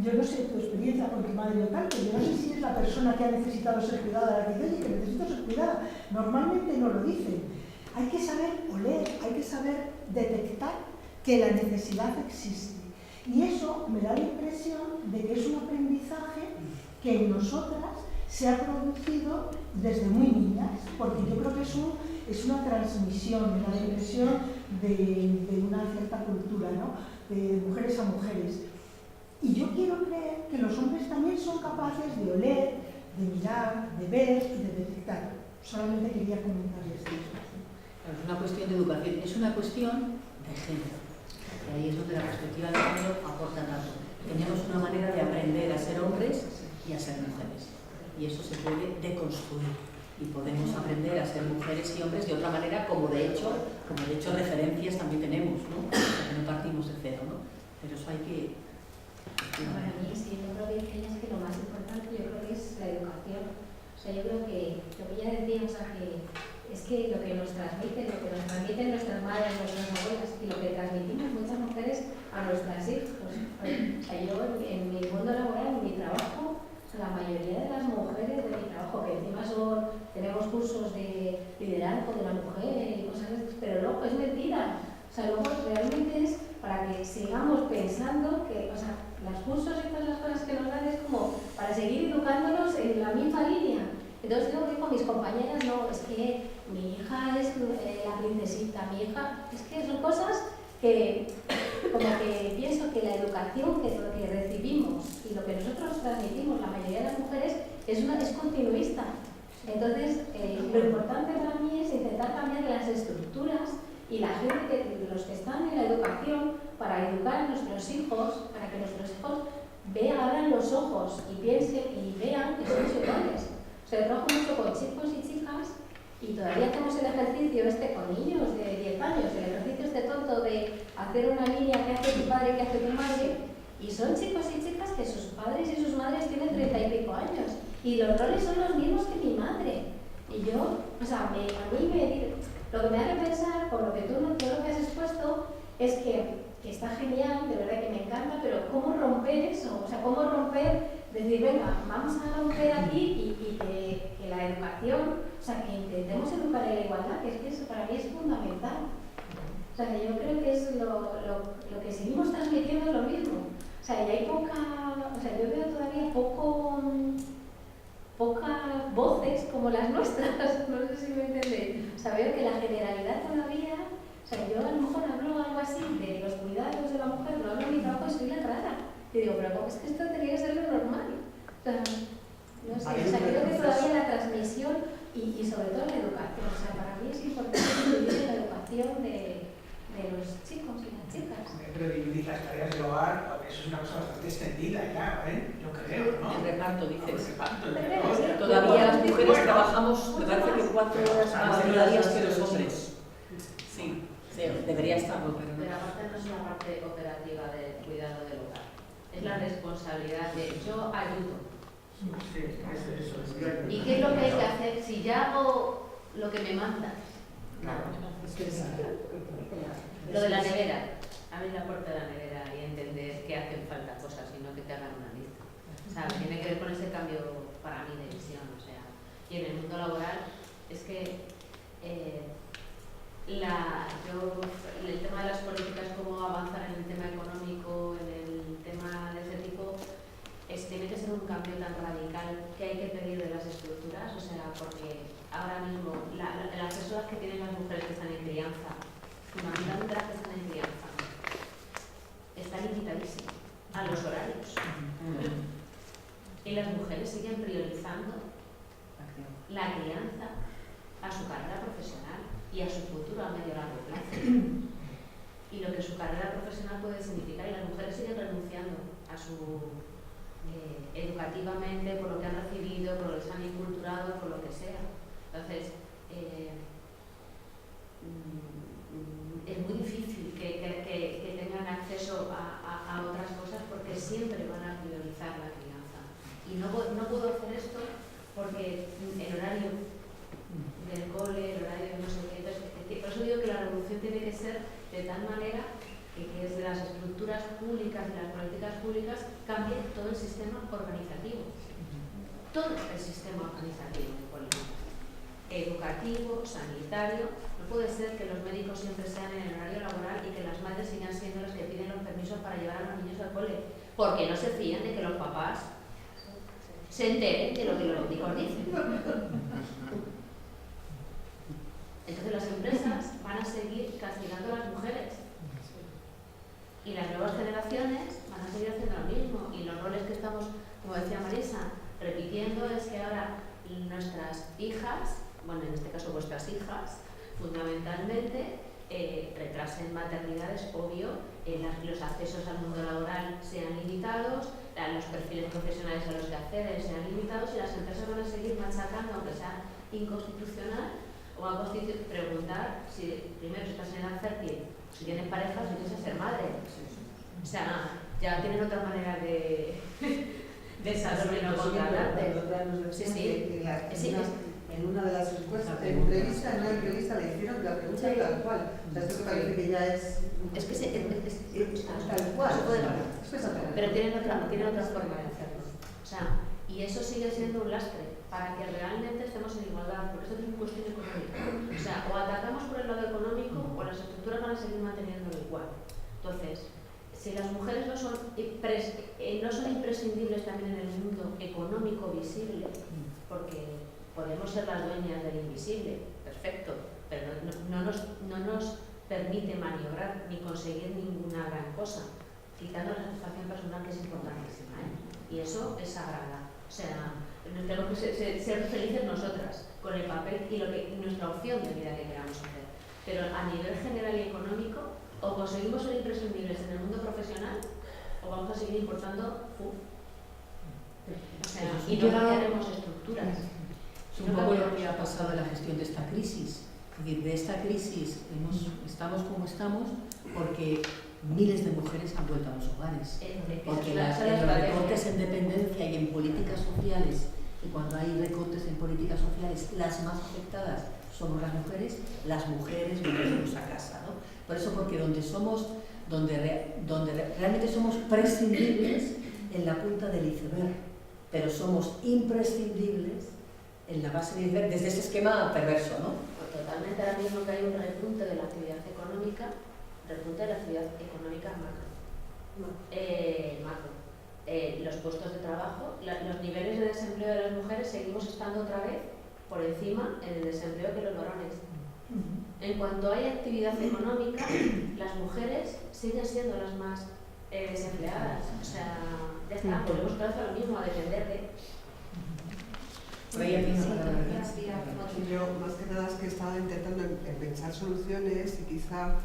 yo no sé tu experiencia con tu madre o tal, pero yo no sé si es la persona que ha necesitado ser cuidada la que dice, oye, que necesito ser cuidada. Normalmente no lo dicen. Hay que saber oler, hay que saber detectar que la necesidad existe. Y eso me da la impresión de que es un aprendizaje que en nosotras se ha producido desde muy niñas, porque yo creo que es una transmisión, me da la impresión de una cierta cultura, ¿no? De mujeres a mujeres. Y yo quiero creer que los hombres también son capaces de oler, de mirar, de ver y de detectar. Solamente quería comentarles esto.
Es una cuestión de educación, es una cuestión de género. Y ahí es donde la perspectiva de género aporta tanto. Tenemos una manera de aprender a ser hombres y a ser mujeres. Y eso se puede deconstruir. Y podemos aprender a ser mujeres y hombres de otra manera, como de hecho referencias también tenemos, ¿no? Porque no partimos de cero, ¿no? Pero eso hay que...
Para mí, sí, yo creo que es que lo más importante yo creo que es la educación. O sea, yo creo que lo que ya decía, o sea, que es que lo que nos transmiten nuestras madres, nuestras abuelas, y lo que transmitimos muchas mujeres a nuestras hijos. O sea, yo en mi mundo laboral, en mi trabajo, la mayoría de las mujeres de mi trabajo, que encima tenemos cursos de liderazgo de la mujer y cosas así, pero luego es mentira. O sea, luego realmente es para que sigamos pensando que, o sea, los cursos y todas las cosas que nos dan es como para seguir educándonos en la misma línea. Entonces yo digo a mis compañeras, no, es que mi hija es la princesita, mi hija, es que son cosas que como que pienso que la educación que recibimos y lo que nosotros transmitimos, la mayoría de las mujeres, es continuista. Entonces, lo importante para mí es intentar cambiar las estructuras y la gente, los que están en la educación, para educar a nuestros hijos, para que nuestros hijos abran los ojos y piensen y vean que somos iguales. O sea, yo trabajo mucho con chicos y chicas y todavía hacemos el ejercicio con niños de 10 años, el ejercicio tonto de hacer una línea que hace tu padre, que hace tu madre, y son chicos y chicas que sus padres y sus madres tienen 30 y pico años y los roles son los mismos que mi madre. Y yo, o sea, lo que me hace pensar, por lo que todo lo que has expuesto, es que está genial, de verdad que me encanta, pero ¿cómo romper eso? O sea, ¿cómo romper, decir, venga, vamos a romper aquí y que la educación, o sea, que intentemos educar en la igualdad, que es que eso para mí es fundamental. O sea, yo creo que es lo que seguimos transmitiendo es lo mismo. O sea, y hay yo veo todavía poco pocas voces como las nuestras, no sé si me entendéis. O sea, veo que la generalidad todavía, o sea, yo a lo mejor hablo algo así de los cuidados de la mujer, no hablo de mi trabajo y soy la rara. Y digo, pero ¿cómo es que esto tendría que ser lo normal? O sea, no sé, o sea, creo que todavía la transmisión y sobre todo la educación, o sea, para mí es importante incluir la educación de los chicos y las chicas.
Pero dividir las tareas del hogar, eso es una cosa bastante extendida ya, yo creo, ¿no?
El reparto, dices.
El reparto,
Todavía las mujeres trabajamos, me parece que 4 horas más diarias que los hombres. Sí, debería estarlo, pero no.
Pero aparte no es una parte operativa del cuidado del hogar, es la responsabilidad de yo ayudo.
Sí, eso.
¿Y qué es lo que hay que hacer si ya hago lo que me mandan? Lo de la nevera, abrir la puerta de la nevera y entender que hacen falta cosas y no que te hagan una lista. O sea, tiene que ver con ese cambio para mí de visión. O sea, y en el mundo laboral es que el tema de las políticas, cómo avanzar en el tema económico, en el tema de ese tipo, tiene que ser un cambio tan radical que hay que pedir de las estructuras, o sea, porque ahora mismo las asesoras que tienen las mujeres que están en crianza, fundamentalmente las que están en crianza, está limitadísimo a los horarios. Y las mujeres siguen priorizando la crianza a su carrera profesional y a su futuro a medio y largo plazo. Y lo que su carrera profesional puede significar, y las mujeres siguen renunciando a su educativamente, por lo que han recibido, por lo que se han inculturado, por lo que sea. Entonces, es muy difícil que tengan acceso a otras cosas porque siempre van a priorizar la crianza. Y no puedo hacer esto porque el horario del cole, el horario de no sé qué. Entonces, por eso digo que la revolución tiene que ser de tal manera que desde las estructuras públicas y las políticas públicas cambie todo el sistema organizativo. Todo el sistema organizativo de políticas. Educativo, sanitario. No puede ser que los médicos siempre sean en el horario laboral y que las madres sigan siendo las que piden los permisos para llevar a los niños al cole. Porque no se fían de que los papás se enteren de lo que los médicos dicen. Entonces las empresas van a seguir castigando a las mujeres. Y las nuevas generaciones van a seguir haciendo lo mismo. Y los roles que estamos, como decía Marisa, repitiendo es que ahora nuestras hijas, bueno, en este caso vuestras hijas, fundamentalmente retrasen maternidades, obvio, los accesos al mundo laboral sean limitados, los perfiles profesionales a los que acceden sean limitados y las empresas van a seguir machacando, aunque sea inconstitucional, o a preguntar si primero estás en edad fértil, si tienes pareja, si piensas ser madre. O sea, ya tienen otra manera de saber no contratarte.
En una de las encuestas, en una entrevista le hicieron la pregunta tal cual. O sea, esto parece que ya es...
Es que
tal cual.
Pero tienen otra forma de hacerlo. O sea, y eso sigue siendo un lastre para que realmente estemos en igualdad, porque esto es una cuestión económica. O sea, o atacamos por el lado económico o las estructuras van a seguir manteniéndolo igual. Entonces, si las mujeres no son imprescindibles también en el mundo económico visible, porque podemos ser las dueñas del invisible, perfecto, pero no nos permite maniobrar ni conseguir ninguna gran cosa, quitando la satisfacción personal, que es importantísima, y eso es sagrada. O sea, tenemos que ser felices nosotras con el papel y nuestra opción de vida que queramos hacer. Pero a nivel general y económico, o conseguimos ser imprescindibles en el mundo profesional, o vamos a seguir importando o sea, y no cambiaremos estructuras.
Es un poco lo que ha pasado en la gestión de esta crisis. Es decir, de esta crisis estamos como estamos porque miles de mujeres han vuelto a los hogares. Porque en los recortes en dependencia y en políticas sociales, y cuando hay recortes en políticas sociales, las más afectadas somos las mujeres volvemos a casa, ¿no? Por eso, porque donde realmente somos prescindibles en la punta del iceberg, pero somos imprescindibles en la base del iceberg desde ese esquema perverso, ¿no?
Pues totalmente, ahora mismo que hay un repunte de la actividad económica, macro. los puestos de trabajo, los niveles de desempleo de las mujeres seguimos estando otra vez por encima en el desempleo que los varones. En cuanto hay actividad económica, las mujeres siguen siendo las más desempleadas. O sea, ya está, volvemos otra vez a lo mismo, a depender de...
Yo más que nada es que estaba intentando en pensar soluciones y quizá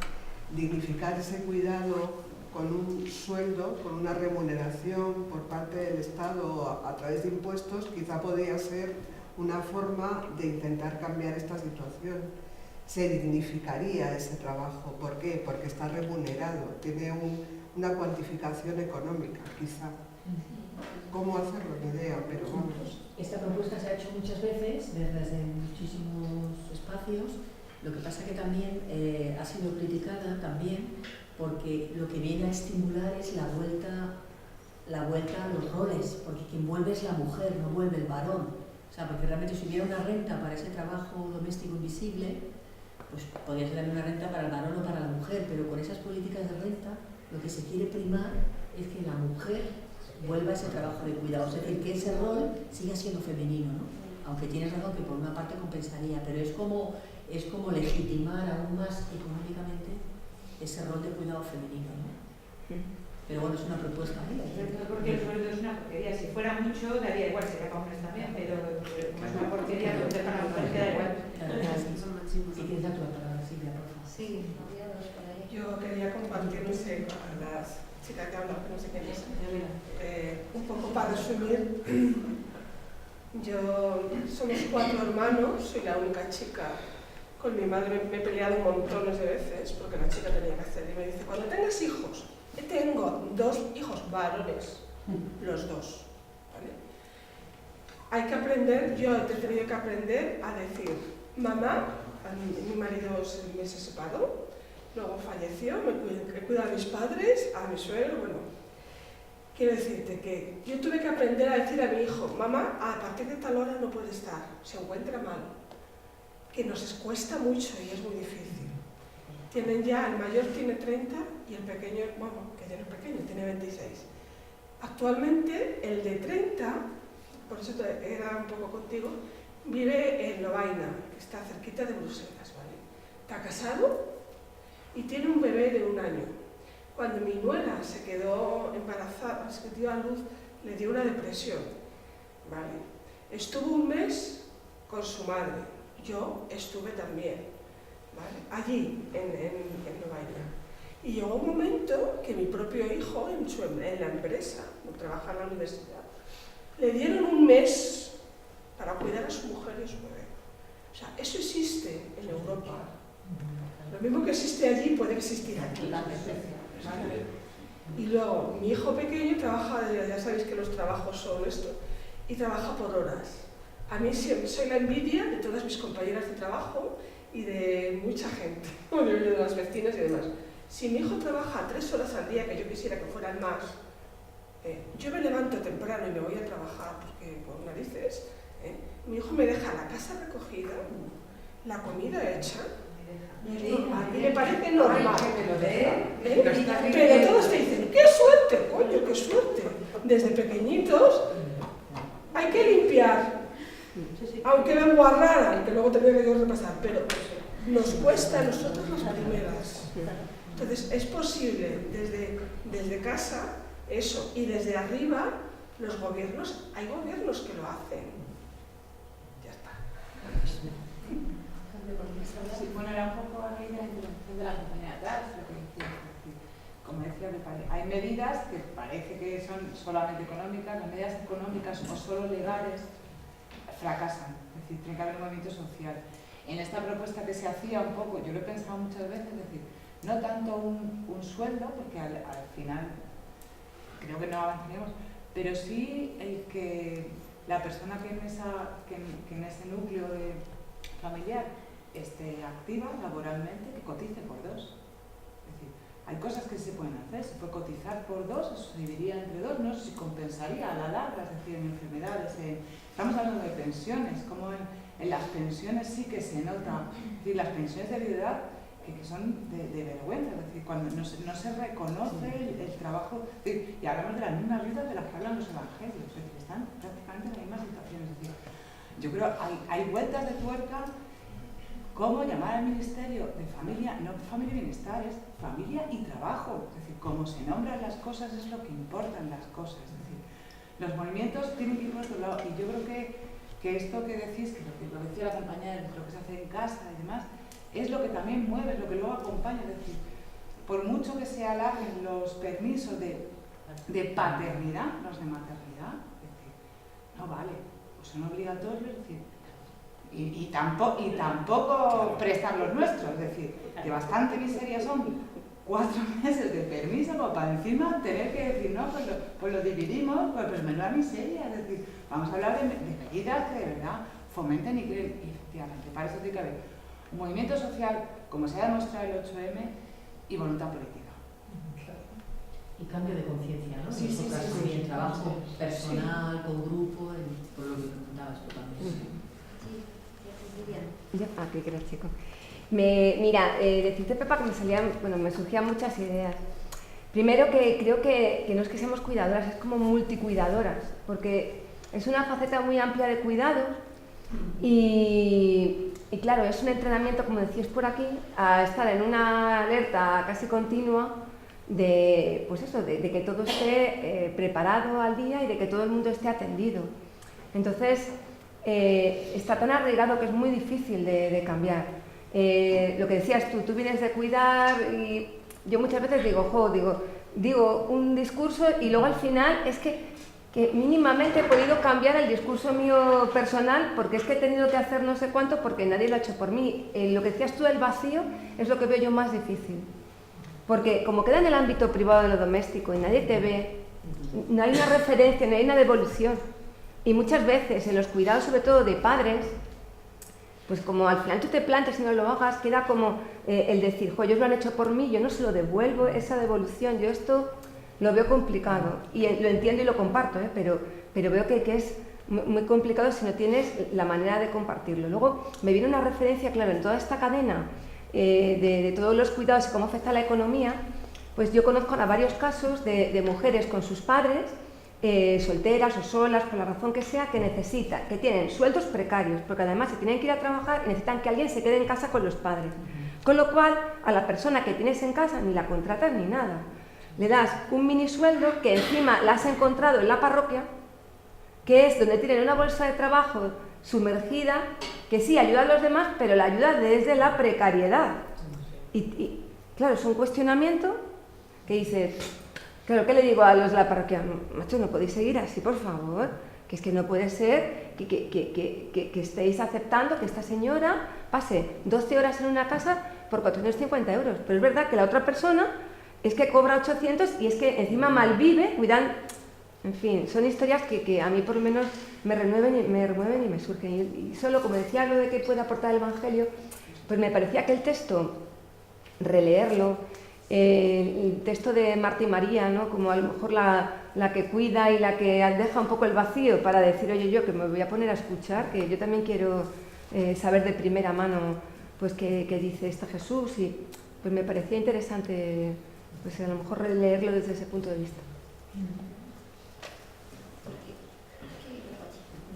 dignificar ese cuidado con un sueldo, con una remuneración por parte del Estado a través de impuestos, quizá podría ser una forma de intentar cambiar esta situación. Se dignificaría ese trabajo. ¿Por qué? Porque está remunerado, tiene una cuantificación económica, quizá. ¿Cómo hacerlo? Ni idea, pero vamos.
Esta propuesta se ha hecho muchas veces desde muchísimos espacios. Lo que pasa que también ha sido criticada también porque lo que viene a estimular es la vuelta a los roles, porque quien vuelve es la mujer, no vuelve el varón. O sea, porque realmente si hubiera una renta para ese trabajo doméstico invisible, pues podría ser una renta para el varón o para la mujer, pero con esas políticas de renta lo que se quiere primar es que la mujer vuelva a ese trabajo de cuidado, es decir, que ese rol siga siendo femenino, ¿no? Aunque tienes razón que por una parte compensaría, pero es como legitimar aún más económicamente ese rol de cuidado femenino, ¿no? Pero bueno, es una propuesta.
Porque el sueldo es una porquería. Si fuera mucho, daría igual, sería para hombres también, pero como es una porquería, pues para las mujeres da igual.
Si quieres dar tu palabra, Silvia, por favor.
Sí, yo quería compartir, no sé, con las chicas que hablan, pero no sé quién es. Un poco para resumir, somos 4 hermanos, soy la única chica. Con mi madre me he peleado montones de veces porque la chica tenía que hacer y me dice, cuando tengas hijos, tengo 2 hijos varones, los 2, ¿vale? Hay que aprender, yo he tenido que aprender a decir, mamá, mi marido se separó, luego falleció, me cuida a mis padres, a mi suegro, bueno. Quiero decirte que yo tuve que aprender a decir a mi hijo, mamá, a partir de tal hora no puede estar, se encuentra mal. Que nos cuesta mucho y es muy difícil. El mayor tiene 30 y el pequeño, bueno, que ya no es pequeño, tiene 26. Actualmente el de 30, por eso era un poco contigo, vive en Lovaina, que está cerquita de Bruselas, ¿vale? Está casado y tiene un bebé de 1 año. Cuando mi nuera se quedó embarazada, se dio a luz, le dio una depresión, ¿vale? Estuvo 1 mes con su madre. Yo estuve también, ¿vale? Allí, en Lovaina. Y llegó un momento que mi propio hijo, en la empresa, trabaja en la universidad, le dieron 1 mes para cuidar a su mujer y a su bebé. O sea, eso existe en Europa. Lo mismo que existe allí puede existir aquí. ¿Vale? Y luego, mi hijo pequeño trabaja, ya sabéis que los trabajos son esto, y trabaja por horas. A mí soy la envidia de todas mis compañeras de trabajo y de mucha gente, de las vecinas y demás. Si mi hijo trabaja 3 horas al día, que yo quisiera que fueran más, yo me levanto temprano y me voy a trabajar, porque por narices, mi hijo me deja la casa recogida, la comida hecha, y me parece normal. Pero todos te dicen, ¡qué suerte, coño, qué suerte! Desde pequeñitos hay que limpiar. Aunque me guarraran, que luego tendría que repasar, pero nos cuesta a nosotros las primeras. Entonces, es posible desde casa eso, y desde arriba los gobiernos, hay gobiernos que lo hacen. Ya está.
Sí, bueno, era un poco aquí la intervención de la compañía de atrás, lo que decía. Como decía, hay medidas que parece que son solamente económicas, las medidas económicas o solo legales fracasan, es decir, tiene que haber un movimiento social. En esta propuesta que se hacía un poco, yo lo he pensado muchas veces, es decir, no tanto un sueldo, porque al final creo que no avanzaríamos, pero sí el que la persona que en ese núcleo familiar esté activa laboralmente, que cotice por 2. Es decir, hay cosas que se pueden hacer, se puede cotizar por 2, eso se dividiría entre 2, no sé si compensaría a la larga, es decir, en enfermedades, estamos hablando de pensiones, como en las pensiones sí que se nota, es decir, las pensiones de viudedad
que son de vergüenza, es decir, cuando no se reconoce el trabajo, y hablamos de las mismas vidas de las que hablan los evangelios, es decir, están prácticamente en la misma situación, es decir, yo creo hay vueltas de tuerca, cómo llamar al ministerio de familia, no familia y bienestar, es familia y trabajo, es decir, cómo se nombran las cosas es lo que importan las cosas, es decir, los movimientos tienen que ir por otro lado, y yo creo que esto que decís, que lo decía la compañera, lo que se hace en casa y demás, es lo que también mueve, es lo que luego acompaña, es decir, por mucho que se alarguen los permisos de paternidad, los de maternidad, es decir, no vale, pues son obligatorios, es decir, y tampoco prestan los nuestros, es decir, que bastante miseria son 4 meses de permiso como para encima tener que decir, no, pues lo dividimos, pues menuda miseria, es decir, vamos a hablar de medidas que de verdad fomenten y creen, y efectivamente, para eso tiene que haber un movimiento social, como se ha demostrado el 8M, y voluntad política.
Y cambio de conciencia, ¿no?
Sí, sí,
sí, el trabajo personal, con grupo, por lo que preguntabas tú también.
¿Qué crees, chico? Mira, decirte, Pepa, que me surgían muchas ideas. Primero, que creo que no es que seamos cuidadoras, es como multicuidadoras, porque es una faceta muy amplia de cuidados y claro, es un entrenamiento, como decías por aquí, a estar en una alerta casi continua de, pues eso, de que todo esté preparado al día y de que todo el mundo esté atendido. Entonces, está tan arraigado que es muy difícil de cambiar. Lo que decías tú vienes de cuidar y yo muchas veces digo un discurso y luego al final es que mínimamente he podido cambiar el discurso mío personal porque es que he tenido que hacer no sé cuánto porque nadie lo ha hecho por mí. Lo que decías tú del vacío es lo que veo yo más difícil. Porque como queda en el ámbito privado de lo doméstico y nadie te ve, no hay una referencia, no hay una devolución. Y muchas veces en los cuidados, sobre todo de padres, pues como al final tú te plantes y no lo hagas, queda como el decir, ellos lo han hecho por mí, yo no se lo devuelvo, esa devolución, yo esto lo veo complicado. Y lo entiendo y lo comparto, pero veo que es muy complicado si no tienes la manera de compartirlo. Luego me viene una referencia, claro, en toda esta cadena de todos los cuidados y cómo afecta a la economía, pues yo conozco a varios casos de mujeres con sus padres, solteras o solas, por la razón que sea, que tienen sueldos precarios, porque además se tienen que ir a trabajar y necesitan que alguien se quede en casa con los padres. Con lo cual, a la persona que tienes en casa ni la contratas ni nada. Le das un mini sueldo que encima la has encontrado en la parroquia, que es donde tienen una bolsa de trabajo sumergida, que sí ayuda a los demás, pero la ayuda desde la precariedad. Y claro, es un cuestionamiento que dices... Claro, ¿qué le digo a los de la parroquia? Macho, no podéis seguir así, por favor, que es que no puede ser que estéis aceptando que esta señora pase 12 horas en una casa por 450 euros. Pero es verdad que la otra persona es que cobra 800 y es que encima malvive, cuidan. En fin, son historias que a mí por lo menos me remueven y me surgen. Y solo, como decía lo de que puede aportar el Evangelio, pues me parecía que el texto, releerlo, el texto de Marta y María, ¿no? Como a lo mejor la que cuida y la que deja un poco el vacío para decir, oye, yo que me voy a poner a escuchar, que yo también quiero saber de primera mano pues qué dice este Jesús, y pues me parecía interesante pues a lo mejor releerlo desde ese punto de vista.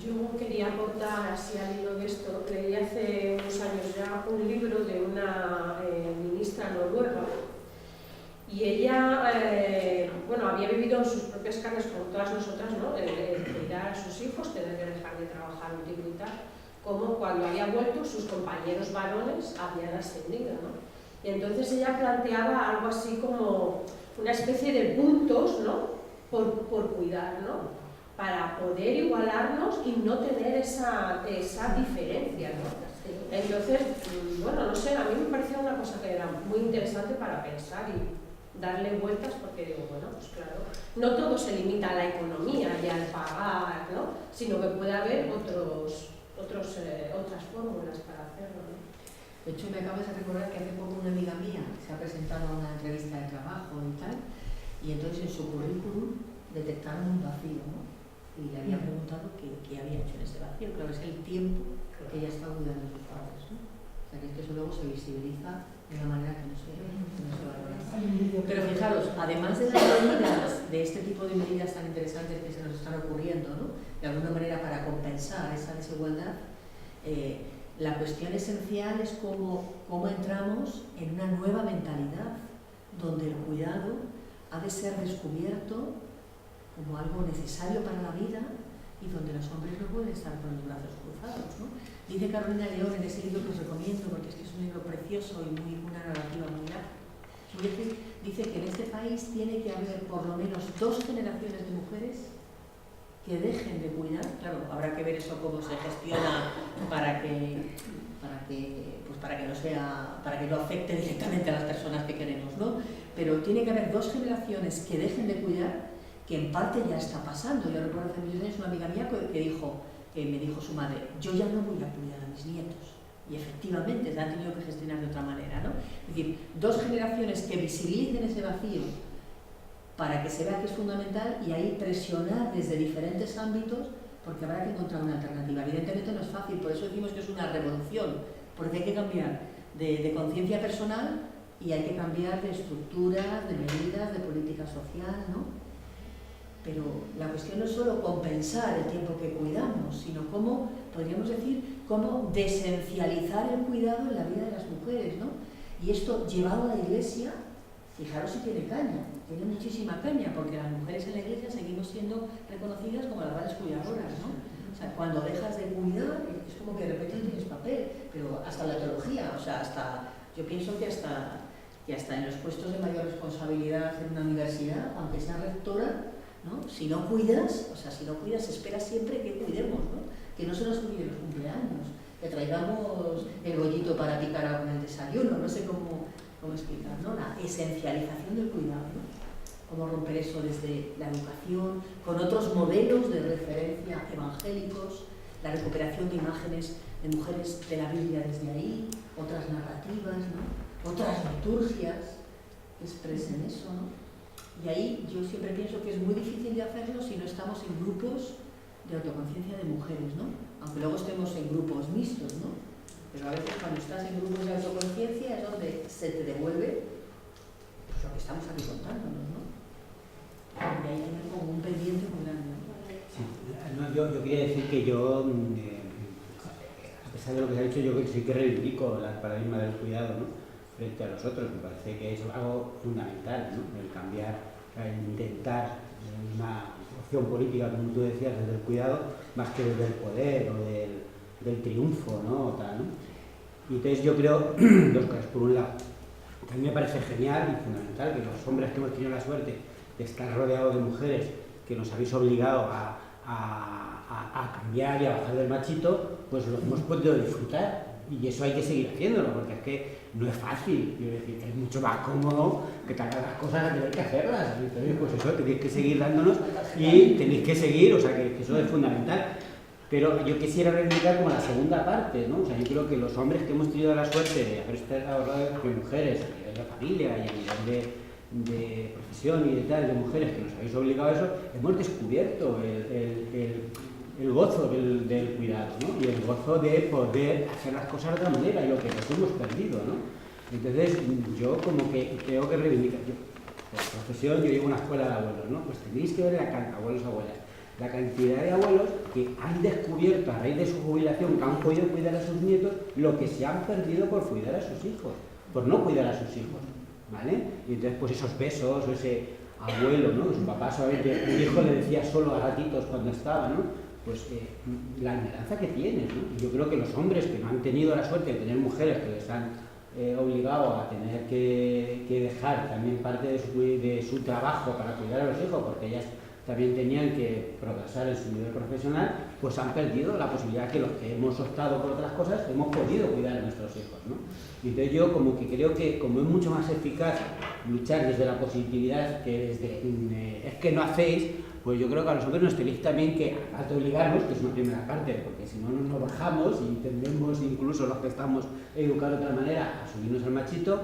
Yo quería aportar así al hilo de esto. Leí hace unos años ya un libro de una ministra noruega. Y ella, había vivido en sus propias carnes, como todas nosotras, ¿no? El cuidar a sus hijos, tener que dejar de trabajar un tiempo y tal, como cuando había vuelto sus compañeros varones habían ascendido, ¿no? Y entonces ella planteaba algo así como una especie de puntos, ¿no? Por cuidar, ¿no? Para poder igualarnos y no tener esa diferencia, ¿no? Entonces, no sé, a mí me pareció una cosa que era muy interesante para pensar y darle vueltas, porque digo, pues claro, no todo se limita a la economía y al pagar, ¿no? Sino que puede haber otras fórmulas para hacerlo, ¿no?
De hecho, me acabas de recordar que hace poco una amiga mía se ha presentado a una entrevista de trabajo y tal, y entonces en su currículum detectaron un vacío, ¿no? Y le había preguntado qué había hecho en ese vacío. Claro, es el tiempo que ella estaba cuidando a sus padres, ¿no? O sea, que eso luego se visibiliza de una manera que no se valora. Pero fijaros, además de las medidas, de este tipo de medidas tan interesantes que se nos están ocurriendo, ¿no?, de alguna manera para compensar esa desigualdad, la cuestión esencial es cómo entramos en una nueva mentalidad, donde el cuidado ha de ser descubierto como algo necesario para la vida y donde los hombres no pueden estar con los brazos cruzados, ¿no? Dice Carolina León en ese libro que os recomiendo, porque es que es un libro precioso y una narrativa muy larga. Dice que en este país tiene que haber por lo menos 2 generaciones de mujeres que dejen de cuidar. Claro, habrá que ver eso cómo se gestiona para que no afecte directamente a las personas que queremos, ¿no? Pero tiene que haber 2 generaciones que dejen de cuidar, que en parte ya está pasando. Yo recuerdo hace muchos años una amiga mía que me dijo su madre: yo ya no voy a cuidar a mis nietos. Y efectivamente se han tenido que gestionar de otra manera, ¿no? Es decir, 2 generaciones que visibilicen ese vacío para que se vea que es fundamental, y ahí presionar desde diferentes ámbitos, porque habrá que encontrar una alternativa. Evidentemente no es fácil, por eso decimos que es una revolución, porque hay que cambiar de conciencia personal y hay que cambiar de estructuras, de medidas, de política social, ¿no? Pero la cuestión no es solo compensar el tiempo que cuidamos, sino cómo, podríamos decir, cómo desesencializar el cuidado en la vida de las mujeres, ¿no? Y esto llevado a la Iglesia, fijaros si tiene caña, tiene muchísima caña, porque las mujeres en la Iglesia seguimos siendo reconocidas como las grandes cuidadoras, ¿no? O sea, cuando dejas de cuidar, es como que de repente no tienes papel, pero hasta la teología, o sea, yo pienso que hasta en los puestos de mayor responsabilidad en una universidad, aunque sea rectora, ¿no? Si no cuidas, se espera siempre que cuidemos, ¿no? Que no se nos olvide los cumpleaños, que traigamos el bollito para picar algo en el desayuno, no sé cómo explicar, ¿no? La esencialización del cuidado, ¿no? Cómo romper eso desde la educación, con otros modelos de referencia evangélicos, la recuperación de imágenes de mujeres de la Biblia desde ahí, otras narrativas, ¿no? Otras liturgias que expresen eso, ¿no? Y ahí yo siempre pienso que es muy difícil de hacerlo si no estamos en grupos de autoconciencia de mujeres, ¿no? Aunque luego estemos en grupos mixtos, ¿no? Pero a veces cuando estás en grupos de autoconciencia es donde se te devuelve pues, lo que estamos aquí contándonos, ¿no? Y ahí hay como un pendiente muy grande, ¿no?
Sí, no, yo quería decir que yo, a pesar de lo que se ha dicho, yo sí que reivindico el paradigma del cuidado, ¿no?, frente a los otros. Me parece que es algo fundamental, ¿no?, el cambiar, el intentar una opción política, como tú decías, desde el cuidado, más que desde el poder o del triunfo, ¿no?, o tal, ¿no? Y entonces yo creo, 2 cosas. Por un lado, a mí me parece genial y fundamental que los hombres que hemos tenido la suerte de estar rodeados de mujeres que nos habéis obligado a cambiar y a bajar del machito, pues lo hemos podido disfrutar. Y eso hay que seguir haciéndolo, porque es que no es fácil. Quiero decir, que es mucho más cómodo que te hagas las cosas a tener que hacerlas. Entonces, pues eso, tenéis que seguir dándonos y tenéis que seguir, o sea, que eso es fundamental. Pero yo quisiera reivindicar como la segunda parte, ¿no? O sea, yo creo que los hombres que hemos tenido la suerte de haber estado rodeados de mujeres a nivel de familia y a nivel de profesión y de tal, de mujeres que nos habéis obligado a eso, hemos descubierto el gozo del cuidado, ¿no? Y el gozo de poder hacer las cosas de otra manera, y lo que nos hemos perdido, ¿no? Entonces, yo como que tengo que reivindicar, yo, por profesión, yo llevo una escuela de abuelos, ¿no? Pues tenéis que ver abuelos, abuelas, la cantidad de abuelos que han descubierto a raíz de su jubilación, que han podido cuidar a sus nietos, lo que se han perdido por cuidar a sus hijos, por no cuidar a sus hijos, ¿vale? Y entonces, pues esos besos, ese abuelo, ¿no? Su papá solamente, un hijo le decía solo a gatitos cuando estaba, ¿no? Pues la añoranza que tienes, ¿no? Y yo creo que los hombres que no han tenido la suerte de tener mujeres que les han obligado a tener que dejar también parte de su trabajo para cuidar a los hijos, porque ellas también tenían que progresar en su nivel profesional, pues han perdido la posibilidad que los que hemos optado por otras cosas hemos podido cuidar a nuestros hijos, ¿no? Y entonces yo como que creo que como es mucho más eficaz luchar desde la positividad que desde es que no hacéis, pues yo creo que a los hombres nos tenéis también que obligarnos, que es una primera parte, porque si no nos bajamos y tendemos incluso los que estamos educados de otra manera a subirnos al machito,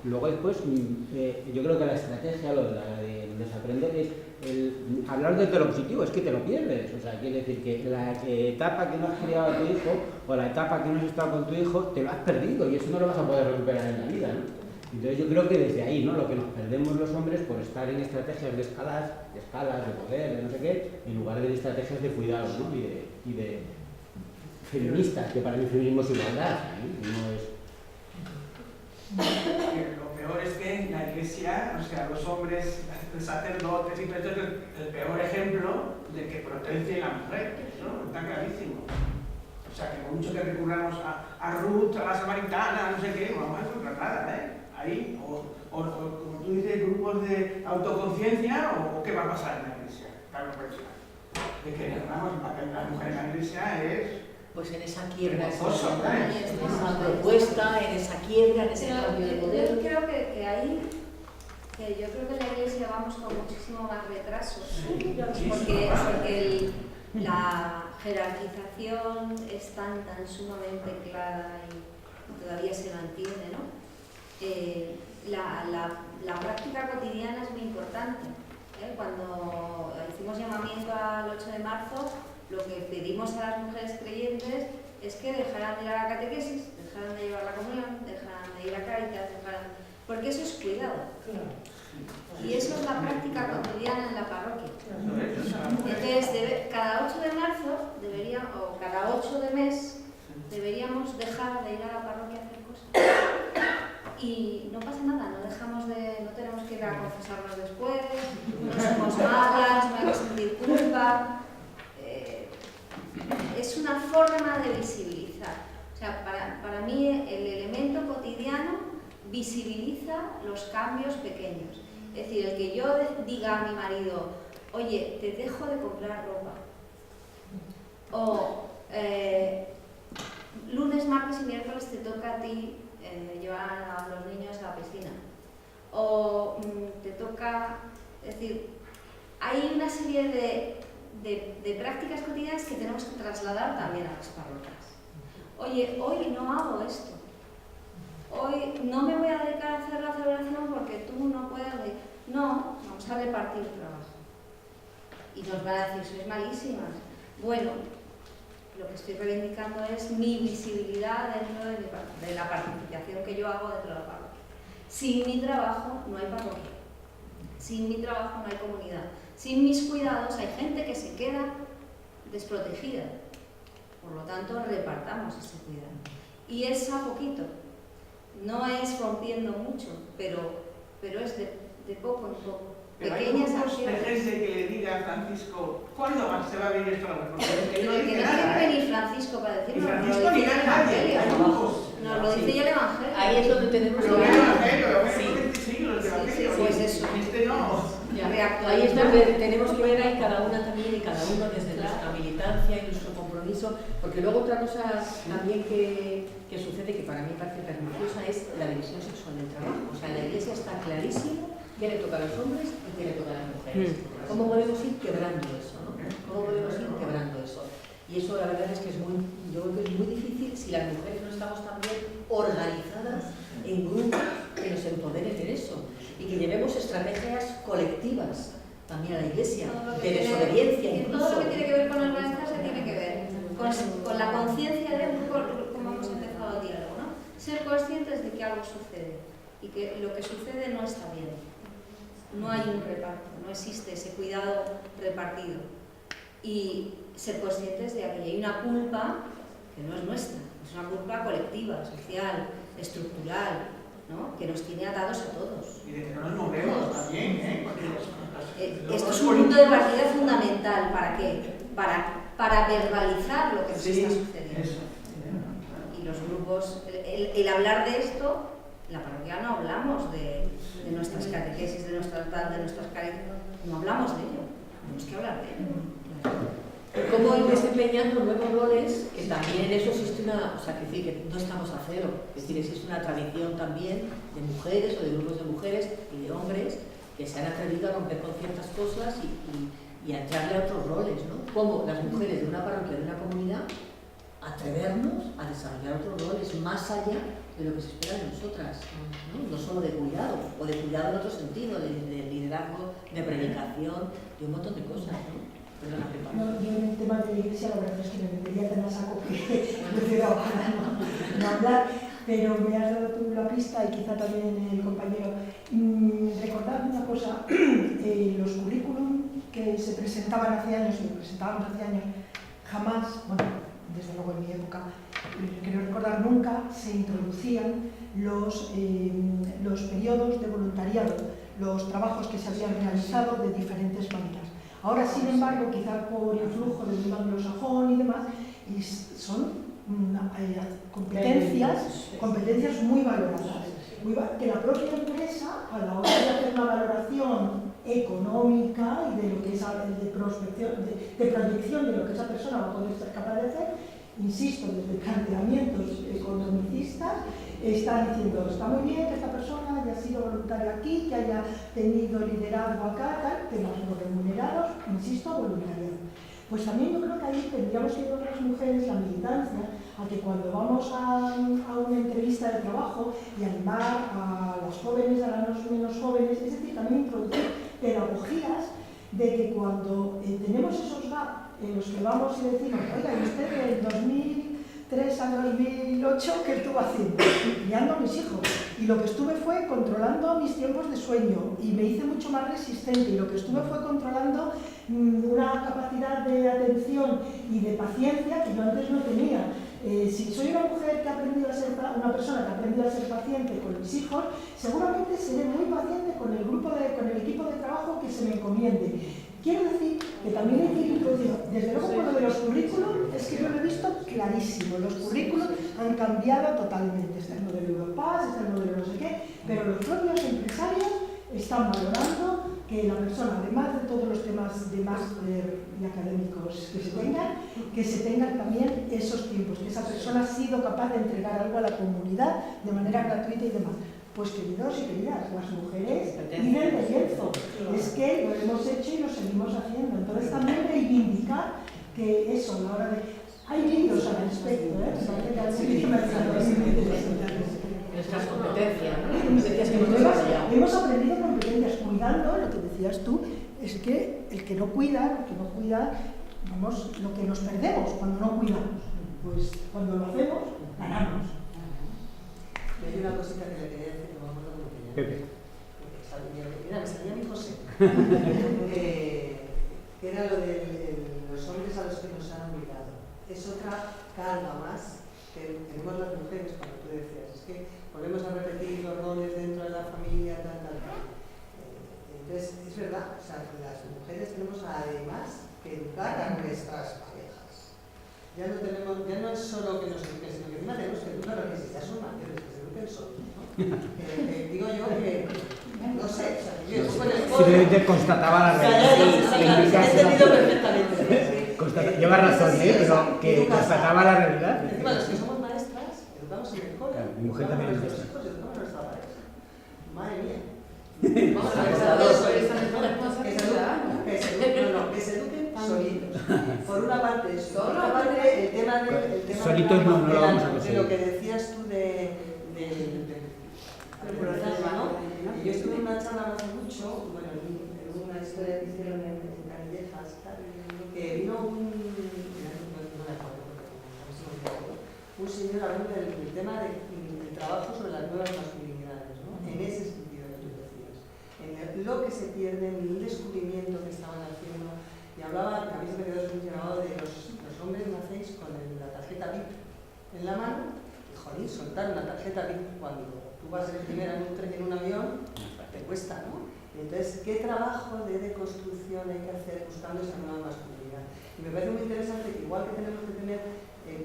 luego después, yo creo que la estrategia, lo de desaprender es hablar desde lo positivo, es que te lo pierdes. O sea, quiere decir que la etapa que no has criado a tu hijo o la etapa que no has estado con tu hijo, te lo has perdido y eso no lo vas a poder recuperar en la vida, ¿no? Entonces yo creo que desde ahí, ¿no? Lo que nos perdemos los hombres por estar en estrategias de escalas, de poder, de no sé qué, en lugar de estrategias de cuidado, ¿no? Y de feministas, que para mí feminismo es igualdad, no es...
Lo peor es que en la iglesia, o sea, los hombres, los sacerdotes y prestores, el peor ejemplo de que protege a la mujer, ¿no? Está clarísimo. O sea, que por mucho que recurramos a Ruth, a la samaritana, no sé qué, no vamos a encontrar nada, ¿eh? Ahí, o como tú dices, grupos de autoconciencia, o qué va a pasar en la iglesia. Claro, pues, de que vamos, la mujer en la iglesia es...
Pues en esa quiebra, en
en
esa propuesta, en esa quiebra, en ese cambio de poder.
Yo creo que ahí, yo creo que en la iglesia vamos con muchísimo más retraso, porque la jerarquización es tan sumamente clara y todavía se mantiene, ¿no? La práctica cotidiana es muy importante. Cuando hicimos llamamiento al 8 de marzo, lo que pedimos a las mujeres creyentes es que dejaran de ir a la catequesis, dejaran de llevar la comunión, dejaran de ir a Cáritas, porque eso es cuidado. Y eso es la práctica cotidiana en la parroquia. Entonces, cada 8 de marzo, o cada 8 de mes, deberíamos dejar de ir a la parroquia a hacer cosas. Y no pasa nada, no tenemos que ir a confesarnos después, no somos malas, no hay que sentir culpa. Es una forma de visibilizar. O sea, para mí el elemento cotidiano visibiliza los cambios pequeños. Es decir, el que yo diga a mi marido, oye, te dejo de comprar ropa. O lunes, martes y miércoles te toca a ti llevar a los niños a la piscina. O te toca... Es decir, hay una serie de prácticas cotidianas que tenemos que trasladar también a las parroquias. Oye, hoy no hago esto. Hoy no me voy a dedicar a hacer la celebración porque tú no puedes. No, vamos a repartir trabajo. Y nos van a decir, sois malísimas. Bueno, lo que estoy reivindicando es mi visibilidad dentro de la participación que yo hago dentro de la parroquia. Sin mi trabajo no hay parroquia. Sin mi trabajo no hay comunidad. Sin mis cuidados hay gente que se queda desprotegida. Por lo tanto, repartamos ese cuidado. Y es a poquito. No es rompiendo mucho, pero es de poco en poco.
Pero
Pequeñas
hay
acciones.
gente que le diga a Francisco, ¿cuándo se va a venir esto a la mujer? Porque
Pero
no
que
dice
no
nada,
tiene que
¿eh?
venir Francisco para decirlo.
Y
Nos
Francisco
lo
ni
dice el
nadie,
Evangelio.
hay grupos.
Nos lo dice ya el Evangelio.
Ahí es donde tenemos
Pero
que
el Evangelio,
sí.
siglos de Evangelio.
Pues eso.
Este no.
Ahí es donde tenemos que ver ahí cada una también y cada uno desde nuestra militancia y nuestro compromiso, porque luego otra cosa también que sucede, que para mí parece perniciosa, es la división sexual del trabajo. O sea, en la iglesia está clarísimo qué le toca a los hombres y qué le toca a las mujeres. ¿Cómo podemos ir quebrando eso? ¿No? ¿Cómo podemos ir quebrando eso? Y eso la verdad es que yo creo que es muy difícil si las mujeres no estamos también organizadas en grupos que nos empoderen en eso y que llevemos estrategias colectivas también a la iglesia, de desobediencia incluso.
Todo lo que tiene que ver con organizarse tiene que ver con la conciencia de como hemos empezado el diálogo, ¿no? Ser conscientes de que algo sucede y que lo que sucede no está bien. No hay un reparto, no existe ese cuidado repartido. Y ser conscientes de que hay una culpa que no es nuestra, es una culpa colectiva, social, estructural, ¿no? Que nos tiene atados a todos.
Y de que no nos movemos también, ¿eh?
Esto es un punto de partida fundamental. ¿Para qué? Para verbalizar lo que nos está sucediendo.
Eso.
Y los grupos, el hablar de esto, en la parroquia no hablamos de nuestras catequesis, de nuestras carencias, no hablamos de ello, tenemos que hablar de ello.
Cómo ir desempeñando nuevos roles, que también en eso existe una, o sea, que no estamos a cero, es decir, existe una tradición también de mujeres o de grupos de mujeres y de hombres que se han atrevido a romper con ciertas cosas y a entrarle a otros roles, ¿no? Como las mujeres de una parroquia, de una comunidad, atrevernos a desarrollar otros roles más allá de lo que se espera de nosotras. de cuidado en otro sentido, de liderazgo, de predicación, de un montón de cosas, ¿no? Perdona, Pepa.
No, yo en el tema de la iglesia, la verdad es que me metería tan a saco que prefiero ahora no hablar, pero me has dado tú la pista y quizá también el compañero. Recordad una cosa, los currículum que se presentaban hace años, jamás, bueno, desde luego en mi época, quiero recordar, nunca se introducían los periodos de voluntariado, los trabajos que se habían realizado de diferentes maneras. Ahora, sin embargo, quizá por influjo del mundo anglosajón y demás, son competencias muy valoradas. Que la propia empresa, a la hora de hacer una valoración económica y de lo que es de proyección de lo que esa persona va a poder ser capaz de hacer, insisto, desde planteamientos economicistas, están diciendo, está muy bien que esta persona haya sido voluntaria aquí, que haya tenido liderazgo acá, tal, temas no remunerados, insisto, voluntariado. Pues también yo creo que ahí tendríamos que ir con las mujeres la militancia a que cuando vamos a una entrevista de trabajo y animar a las jóvenes, a las menos jóvenes, es decir, también introducir pedagogías de que cuando tenemos esos gaps en los que vamos y decimos, oiga, ¿y usted del 2003 al 2008 qué estuvo haciendo? Criando a mis hijos. Y lo que estuve fue controlando mis tiempos de sueño y me hice mucho más resistente. Y lo que estuve fue controlando una capacidad de atención y de paciencia que yo antes no tenía. Si soy una mujer que ha aprendido a ser, una persona que ha aprendido a ser paciente con mis hijos, seguramente seré muy paciente con el equipo de trabajo que se me encomiende. Quiero decir que también hay que ir introduciendo, desde luego con lo de los currículum, es que yo lo he visto clarísimo, los currículum han cambiado totalmente, está el modelo Europass, está el modelo no sé qué, pero los propios empresarios están valorando que la persona, además de todos los temas de máster y académicos que se tengan también esos tiempos, que esa persona ha sido capaz de entregar algo a la comunidad de manera gratuita y demás. Pues queridos y queridas, las mujeres viven de lienzo, es que lo hemos hecho y lo seguimos haciendo. Entonces también reivindicar que eso, a la hora de... Hay vídeos al respecto,
Nuestras competencias,
hemos aprendido competencias, cuidando, lo que decías tú, es que el que no cuida, vamos, lo que nos perdemos cuando no cuidamos, pues cuando lo hacemos, ganamos.
Hay una cosita que le quería decir, no me acuerdo cómo te llama.
Pepe.
Mira, me salía mi José. Que era lo de los hombres a los que nos han olvidado. Es otra carga más que tenemos las mujeres, cuando tú decías, es que volvemos a repetir los roles dentro de la familia, tal. Entonces, es verdad, o sea, las mujeres tenemos además que educar a nuestras parejas. Ya no es solo que nos eduquen, sino que encima tenemos que educar a los que ya son mayores, que se eduquen solos, ¿no? Digo yo que, no sé, o sea, yo
simplemente constataba la realidad.
He entendido perfectamente.
Lleva razón, pero que constataba la realidad.
Encima, los que somos maestras, educamos en el cole.
Mi mujer también es
maestra. Educamos a nuestra pareja. Madre mía.
Vamos a
que se eduquen solitos. Por una parte eso, por otra parte el tema
solitos no lo vamos a conseguir.
de lo que decías tú de y yo estuve en una charla hace mucho, bueno, en una historia que hicieron en Canillejas, que vino un señor hablando del tema del trabajo sobre las nuevas masculinidades, ¿no? En ese sentido que tú decías, en lo que se pierde, en el descubrimiento que estaban haciendo, y hablaba, a mí se me quedó muy grabado de los hombres nacéis con la tarjeta VIP en la mano, y jolín, soltar una tarjeta VIP cuando tú vas a ir primero en un tren, en un avión, te cuesta, ¿no? Entonces, ¿qué trabajo de deconstrucción hay que hacer buscando esa nueva masculinidad? Y me parece muy interesante que igual que tenemos que tener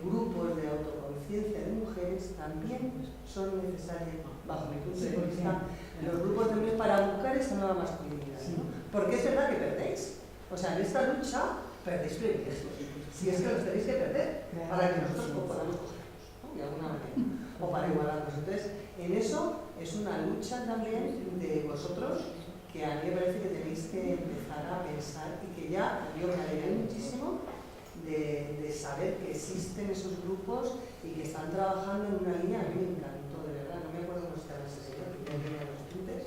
grupos de autoconciencia de mujeres, también son necesarios, bajo mi punto de vista, los grupos de mujeres para buscar esa nueva masculinidad, ¿no? Porque es verdad que perdéis. O sea, en esta lucha perdéis privilegios. Si es que los tenéis que perder para que nosotros podamos cogerlos, ¿no? De alguna manera, o para igualarnos. Entonces, en eso es una lucha también de vosotros que a mí me parece que tenéis que empezar a pensar y que ya yo me alegré muchísimo de saber que existen esos grupos y que están trabajando en una línea. A mí me encantó, de verdad, no me acuerdo cómo se llama ese señor, que tenía los tintes,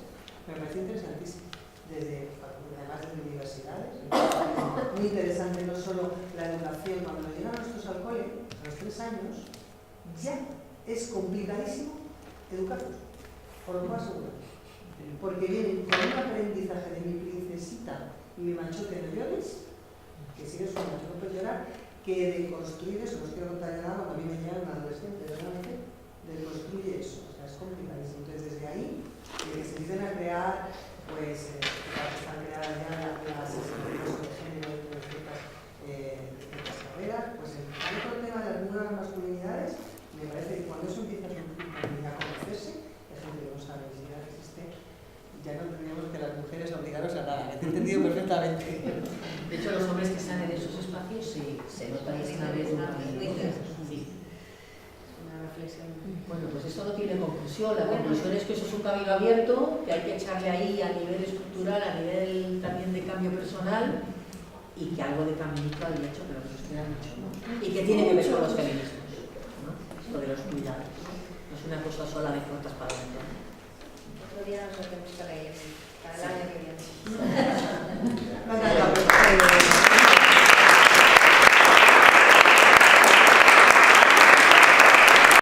educación, cuando nos llegan nuestros al cole, a los 3 años, ya es complicadísimo educarlos, por lo más seguro. Porque vienen con un aprendizaje de mi princesita y mi machote no llores, que sigues con machote no puedes llorar, que de construir eso, no os quiero contar nada, cuando a mí me llega un adolescente, realmente, de construir eso, o sea, es complicadísimo. Entonces, desde ahí, que se empiecen a crear, pues, están creadas ya las instituciones de género de ciertas carreras, pues, el otro tema de algunas masculinidades, me parece que cuando eso empieza a conocerse, hay gente que no sabe ni siquiera que existe, ya no tendríamos que las mujeres obligarnos a nada, que te he entendido perfectamente.
De hecho, los hombres que están en esos espacios se nota que están en una reflexión. Bueno, pues esto no tiene conclusión. La conclusión es que eso es un camino abierto, que hay que echarle ahí a nivel estructural, a nivel también de cambio personal, y que algo de caminito había hecho, pero que nos queda mucho, ¿no? Y que tiene que ver con los feminismos, ¿no? Esto de los cuidados, no es una cosa sola de cortas para adentro.
Otro día nos metemos para ellos, para el año que viene.